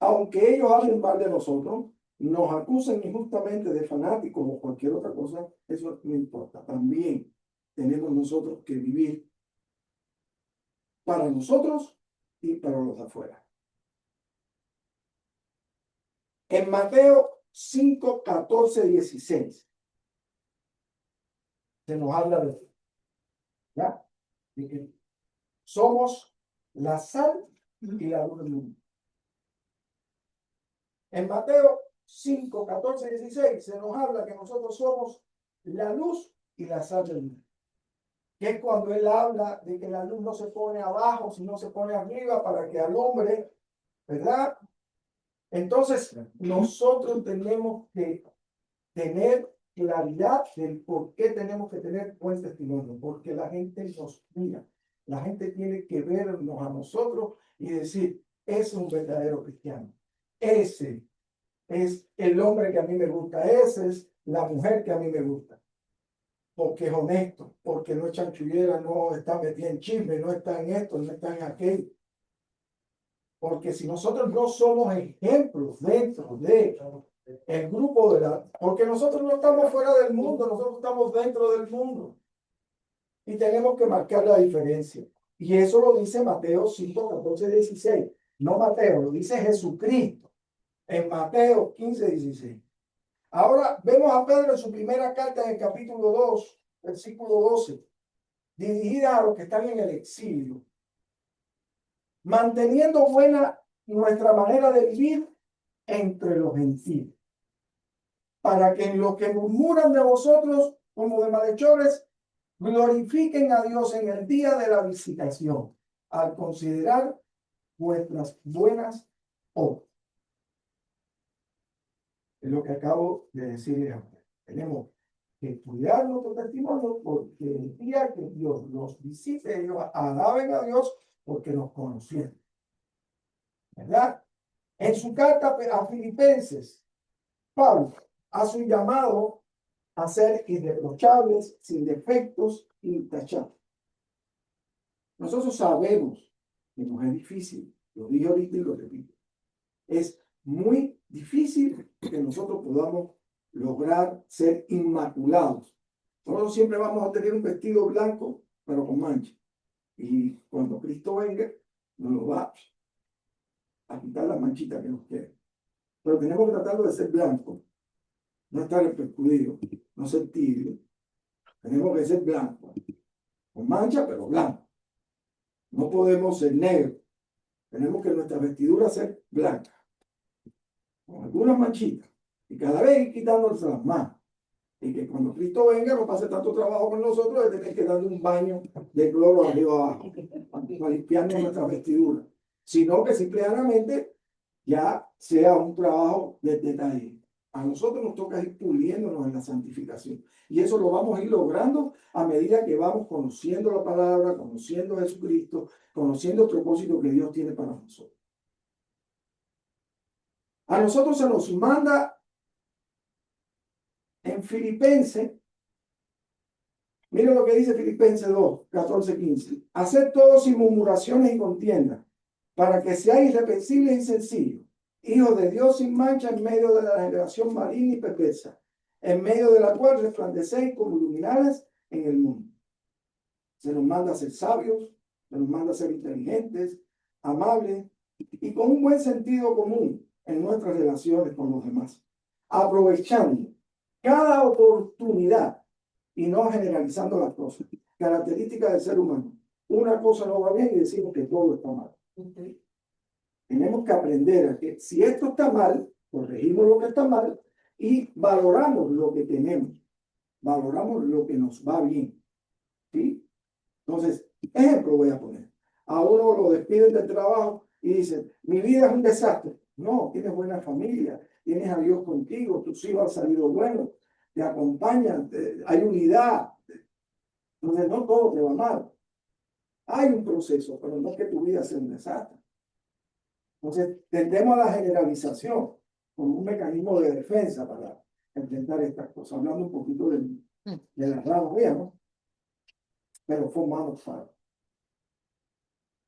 Aunque ellos hablen mal de nosotros, nos acusen injustamente de fanáticos o cualquier otra cosa, eso no importa. También tenemos nosotros que vivir para nosotros y para los de afuera. En Mateo 5, 14, 16 se nos habla de esto, ¿ya? De que somos la sal y la luz del mundo. En Mateo 5, 14, 16 se nos habla que nosotros somos la luz y la sal del mundo. Que es cuando él habla de que la luz no se pone abajo, sino se pone arriba para que alumbre, ¿verdad? Entonces, nosotros tenemos que tener claridad del por qué tenemos que tener buen testimonio, porque la gente nos mira, la gente tiene que vernos a nosotros y decir, es un verdadero cristiano, ese es el hombre que a mí me gusta, esa es la mujer que a mí me gusta, porque es honesto, porque no es chanchullera, no está metida en chisme, no está en esto, no está en aquello. Porque si nosotros no somos ejemplos dentro de el grupo de la... Porque nosotros no estamos fuera del mundo, nosotros estamos dentro del mundo. Y tenemos que marcar la diferencia. Y eso lo dice Mateo 5, 14, 16. No Mateo, lo dice Jesucristo. En Mateo 15, 16. Ahora vemos a Pedro en su primera carta en el capítulo 2, versículo 12. Dirigida a los que están en el exilio. Manteniendo buena nuestra manera de vivir entre los gentiles, para que en lo que murmuran de vosotros como de malhechores, glorifiquen a Dios en el día de la visitación, al considerar vuestras buenas obras. Es lo que acabo de decirles a ustedes. Tenemos que cuidar nuestro testimonio porque el día que Dios los visite, ellos alaben a Dios porque nos conocieron. ¿Verdad? En su carta a Filipenses, Pablo hace un llamado a ser irreprochables, sin defectos, intachables. Nosotros sabemos que nos es difícil, lo dije ahorita y lo repito, es muy difícil que nosotros podamos lograr ser inmaculados. Nosotros siempre vamos a tener un vestido blanco, pero con mancha. Y cuando Cristo venga, nos lo va a quitar las manchitas que nos quedan. Pero tenemos que tratarlo de ser blanco, no estar percudido, no ser tibio. Tenemos que ser blanco, con mancha, pero blanco. No podemos ser negro. Tenemos que nuestra vestidura ser blanca, con algunas manchitas, y cada vez ir quitándolas más. Y que cuando Cristo venga no pase tanto trabajo con nosotros de tener que darle un baño de cloro arriba abajo, para limpiarnos nuestra vestidura, sino que simplemente ya sea un trabajo de detalle. A nosotros nos toca ir puliéndonos en la santificación. Y eso lo vamos a ir logrando a medida que vamos conociendo la palabra, conociendo a Jesucristo, conociendo el propósito que Dios tiene para nosotros. A nosotros se nos manda en Filipenses Miren lo que dice Filipenses 2, 14, 15. Haced todo sin murmuraciones y contiendas, para que seáis irreprensibles y sencillos, hijos de Dios sin mancha en medio de la generación maligna y perversa, en medio de la cual resplandecéis como luminares en el mundo. Se nos manda a ser sabios, se nos manda a ser inteligentes, amables y con un buen sentido común en nuestras relaciones con los demás, aprovechando cada oportunidad y no generalizando las cosas. Característica del ser humano. Una cosa no va bien y decimos que todo está mal. Tenemos que aprender a que si esto está mal, corregimos lo que está mal y valoramos lo que tenemos. Valoramos lo que nos va bien. ¿Sí? Entonces, ejemplo voy a poner. A uno lo despiden del trabajo y dicen, mi vida es un desastre. No, tienes buena familia, tienes a Dios contigo, tus hijos han salido buenos, te acompañan, hay unidad. Entonces, no todo te va mal. Hay un proceso, pero no es que tu vida sea un desastre. Entonces, tendemos a la generalización como un mecanismo de defensa para enfrentar estas cosas, hablando un poquito de las ramas, ¿no? Pero formamos parte.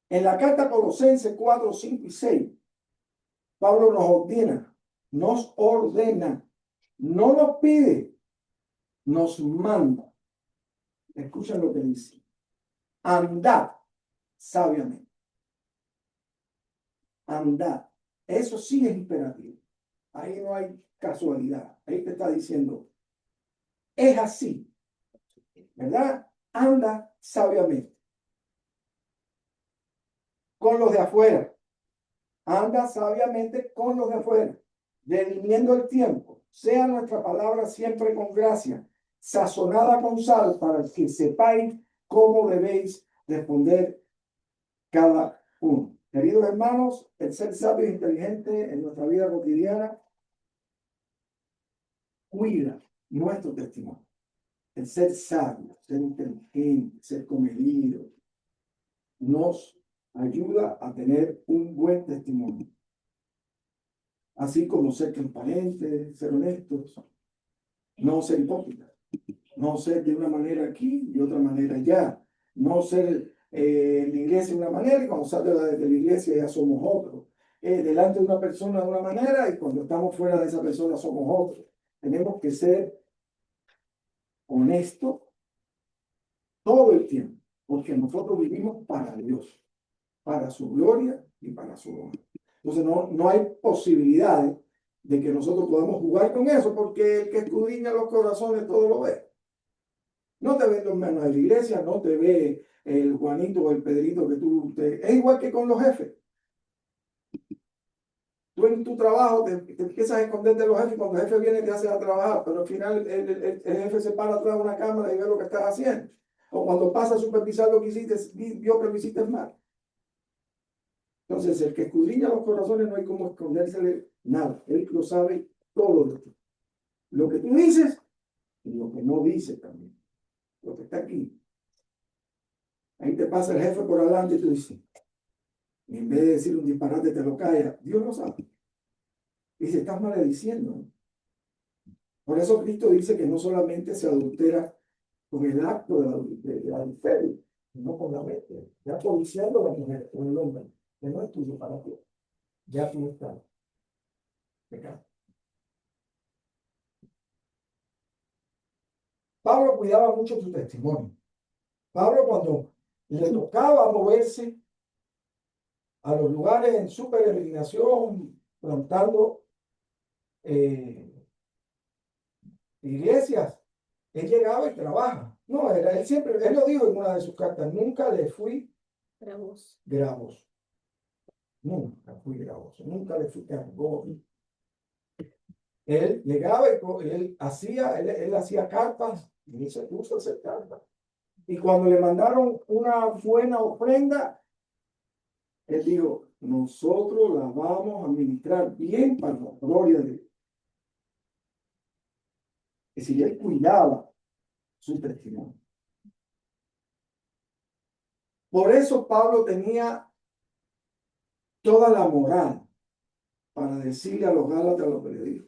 En la carta Colosenses 4, 5 y 6, Pablo nos ordena, no nos pide, nos manda. Escuchen lo que dice. Andad sabiamente. Andad. Eso sí es imperativo. Ahí no hay casualidad. Ahí te está diciendo, es así. ¿Verdad? Anda sabiamente. Con los de afuera. Anda sabiamente con los de afuera, redimiendo el tiempo. Sea nuestra palabra siempre con gracia, sazonada con sal, para que sepáis cómo debéis responder cada uno. Queridos hermanos, el ser sabio e inteligente en nuestra vida cotidiana cuida nuestro testimonio. El ser sabio, ser inteligente, ser comedido, nos ayuda a tener un buen testimonio. Así como ser transparente, ser honestos, no ser hipócritas, no ser de una manera aquí y otra manera allá, no ser en la iglesia de una manera y cuando sale de la iglesia ya somos otros. Delante de una persona de una manera y cuando estamos fuera de esa persona somos otros. Tenemos que ser honestos todo el tiempo, porque nosotros vivimos para Dios, para su gloria y para su honra. Entonces no hay posibilidades de que nosotros podamos jugar con eso, porque el que escudriña los corazones todo lo ve. No te ven los menos de la iglesia, no te ve el Juanito o el Pedrito que es igual que con los jefes. Tú en tu trabajo te empiezas a esconder de los jefes, cuando el jefe viene te hace a trabajar, pero al final el jefe se para atrás de una cámara y ve lo que estás haciendo. O cuando pasa a supervisar lo que hiciste, vio que lo hiciste mal. Entonces, el que escudriña los corazones no hay como escondérsele nada. Él lo sabe todo de ti. Lo que tú dices y lo que no dices también. Lo que está aquí. Ahí te pasa el jefe por adelante y tú dices, y en vez de decir un disparate te lo calla. Dios lo sabe. Dice, estás malediciendo. Por eso Cristo dice que no solamente se adultera con el acto de adulterio, sino con la mente. Ya codiciando a la mujer o el hombre, que no es tuyo para ti. Ya tú estás pecado. Pablo cuidaba mucho su testimonio. Pablo, cuando le tocaba moverse a los lugares en su peregrinación, plantando iglesias, él llegaba y trabaja. No, él siempre, él lo dijo en una de sus cartas, nunca le fui gravoso. Nunca fui gravoso, nunca le fui cargoso. Él llegaba y él hacía cartas y se puso a hacer cartas. Y cuando le mandaron una buena ofrenda, él dijo, nosotros la vamos a administrar bien para la gloria de Dios. Es decir, él cuidaba su testimonio. Por eso Pablo tenía toda la moral para decirle a los Gálatas lo que le dijo.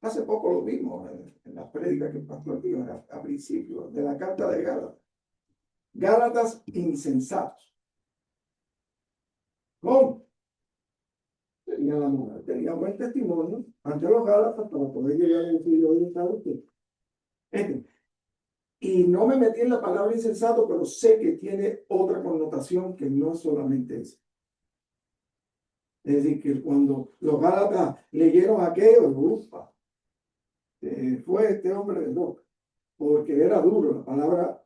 Hace poco lo vimos en la prédica que el pastor dio a principio de la carta de Gálatas. Gálatas insensatos. ¿Cómo? Tenía buen testimonio ante los Gálatas para poder llegar a decir, oye, ¿sabe usted? Y no me metí en la palabra insensato, pero sé que tiene otra connotación que no solamente esa. Es decir, que cuando los Gálatas leyeron aquello, ufa, fue este hombre de loca, porque era duro, la palabra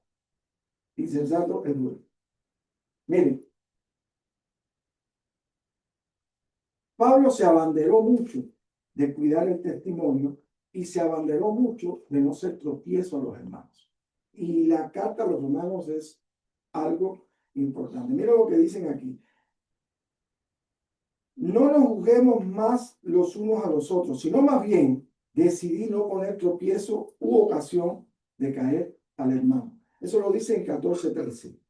insensato es duro. Miren, Pablo se abanderó mucho de cuidar el testimonio y se abanderó mucho de no ser tropiezo a los hermanos. Y la carta a los romanos es algo importante. Mira lo que dicen aquí. No nos juzguemos más los unos a los otros, sino más bien decidí no poner tropiezo u ocasión de caer al hermano. Eso lo dice en 14:13.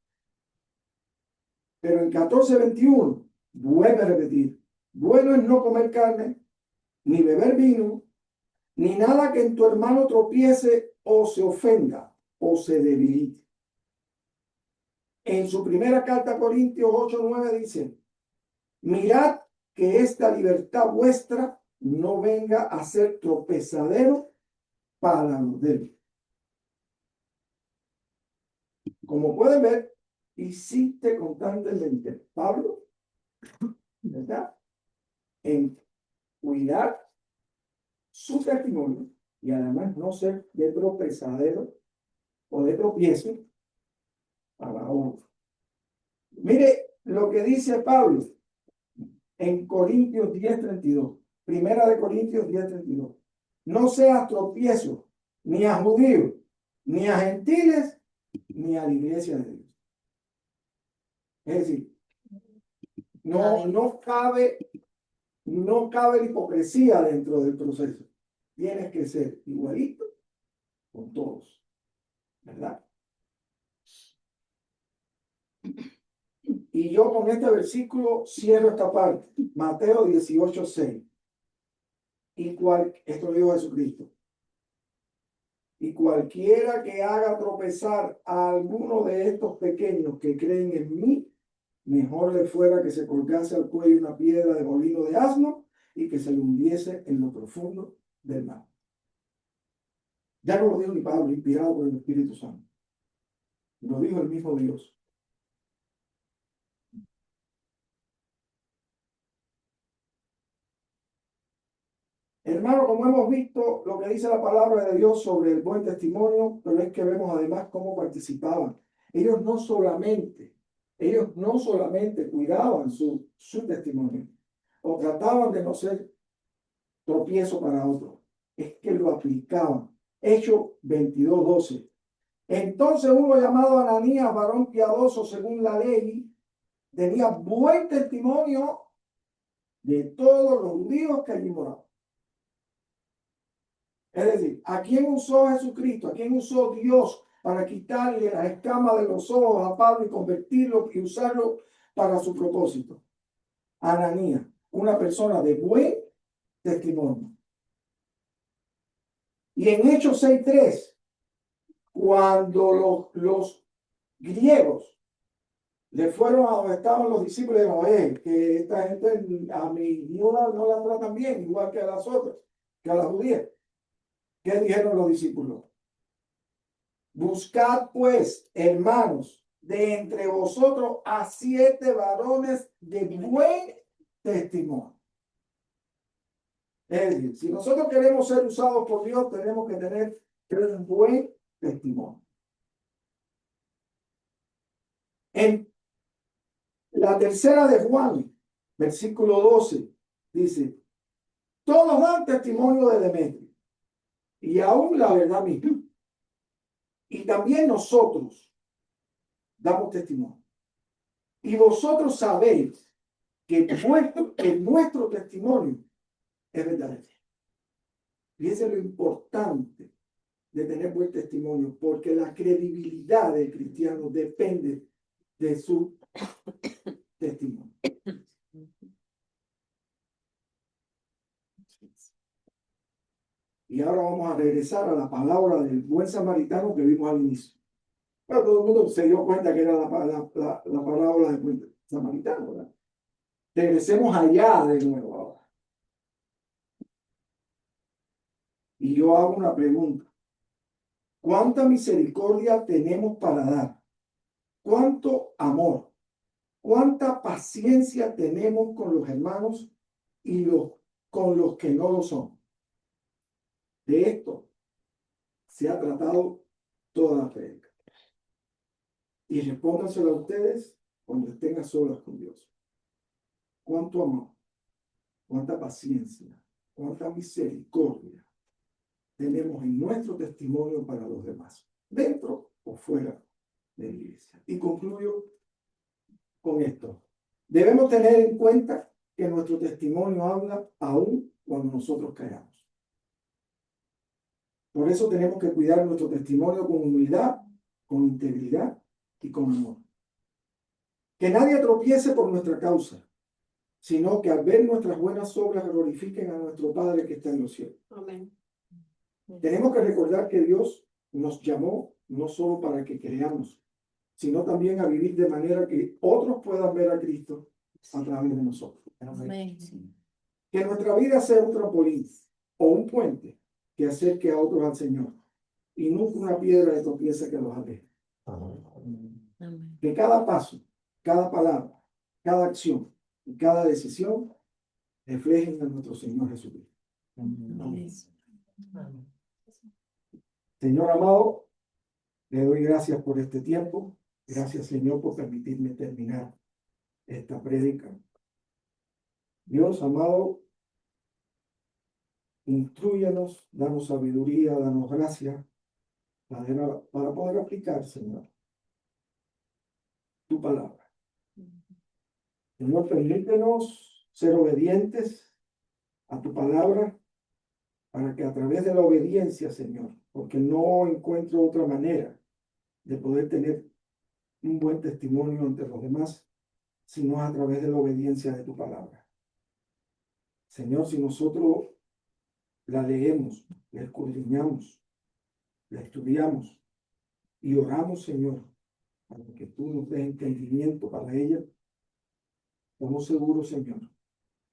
Pero en 14:21 vuelve a repetir, bueno es no comer carne, ni beber vino, ni nada que en tu hermano tropiece o se ofenda o se debilite. En su primera carta a Corintios 8:9 dice, mirad que esta libertad vuestra no venga a ser tropezadero para los débiles. Como pueden ver, insiste constantemente Pablo, ¿verdad?, en cuidar su testimonio y además no ser de tropezadero o de tropiezo para otro. Mire lo que dice Pablo en Corintios 10:32. Primera de Corintios 10:32. No seas tropiezo ni a judíos, ni a gentiles, ni a la iglesia de Dios. Es decir, no cabe la hipocresía dentro del proceso. Tienes que ser igualito con todos, ¿verdad? Y yo con este versículo cierro esta parte. Mateo 18:6. Esto lo dijo Jesucristo. Y cualquiera que haga tropezar a alguno de estos pequeños que creen en mí, mejor le fuera que se colgase al cuello una piedra de molino de asno y que se le hundiese en lo profundo del mar. Ya no lo dijo ni Pablo, inspirado por el Espíritu Santo. Lo dijo el mismo Dios. Hermano, como hemos visto lo que dice la palabra de Dios sobre el buen testimonio, pero es que vemos además cómo participaban. Ellos no solamente cuidaban su testimonio o trataban de no ser tropiezo para otros, es que lo aplicaban. Hechos 22:12. Entonces uno llamado Ananías, varón piadoso según la ley, tenía buen testimonio de todos los judíos que allí moraban. Es decir, ¿a quién usó Jesucristo? ¿A quién usó Dios para quitarle las escamas de los ojos a Pablo y convertirlo y usarlo para su propósito? Ananías, una persona de buen testimonio. Y en Hechos 6:3, cuando los griegos le fueron a donde estaban los discípulos, dijeron, que esta gente a mi viuda no la tratan bien, igual que a las otras, que a las judías. ¿Qué dijeron los discípulos? Buscad pues, hermanos, de entre vosotros a 7 varones de buen testimonio. Es decir, si nosotros queremos ser usados por Dios, tenemos que tener un buen testimonio. En la tercera de Juan, versículo 12, dice, todos dan testimonio de Demetrio, y aún la verdad misma. Y también nosotros damos testimonio. Y vosotros sabéis que nuestro testimonio es verdadero. Fíjense lo importante de tener buen testimonio, porque la credibilidad del cristiano depende de su testimonio. Y ahora vamos a regresar a la palabra del buen samaritano que vimos al inicio. Pero todo el mundo se dio cuenta que era la parábola del buen samaritano, ¿verdad? Regresemos allá de nuevo ahora. Y yo hago una pregunta. ¿Cuánta misericordia tenemos para dar? ¿Cuánto amor? ¿Cuánta paciencia tenemos con los hermanos y con los que no lo son? De esto se ha tratado toda la prédica. Y respóndanselo a ustedes cuando estén a solas con Dios. ¿Cuánto amor? ¿Cuánta paciencia? ¿Cuánta misericordia tenemos en nuestro testimonio para los demás, dentro o fuera de la iglesia? Y concluyo con esto. Debemos tener en cuenta que nuestro testimonio habla aún cuando nosotros callamos. Por eso tenemos que cuidar nuestro testimonio con humildad, con integridad y con amor. Que nadie tropiece por nuestra causa, sino que al ver nuestras buenas obras glorifiquen a nuestro Padre que está en los cielos. Amén. Tenemos que recordar que Dios nos llamó no solo para que creamos, sino también a vivir de manera que otros puedan ver a Cristo a través de nosotros. Amén. Que nuestra vida sea un trampolín o un puente que acerque a otros al Señor y nunca una piedra de tropiezo que los aleje. Amén. Que cada paso, cada palabra, cada acción y cada decisión reflejen a nuestro Señor Jesucristo. Amén. Señor amado, le doy gracias por este tiempo. Gracias, Señor, por permitirme terminar esta prédica. Dios amado, instrúyanos, danos sabiduría, danos gracia para poder aplicar, Señor, tu palabra. Señor, permítenos ser obedientes a tu palabra para que a través de la obediencia, Señor, porque no encuentro otra manera de poder tener un buen testimonio ante los demás, sino a través de la obediencia de tu palabra. Señor, si nosotros la leemos, la escudriñamos, la estudiamos y oramos, Señor, para que tú nos des entendimiento para ella, estamos seguros, Señor,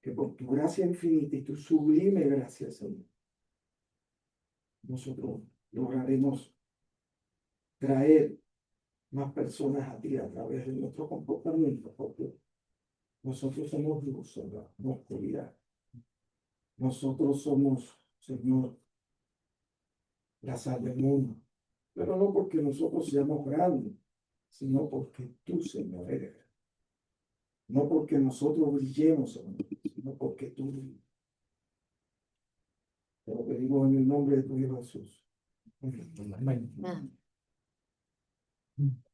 que por tu gracia infinita y tu sublime gracia, Señor, nosotros lograremos traer más personas a ti a través de nuestro comportamiento, porque nosotros somos luz, Señor, no oscuridad. Nosotros somos, Señor, la sal del mundo, pero no porque nosotros seamos grandes, sino porque tú, Señor, eres grande. No porque nosotros brillemos, Señor, sino porque tú brillas. Te lo pedimos en el nombre de tu Hijo Jesús. Amén. Amén.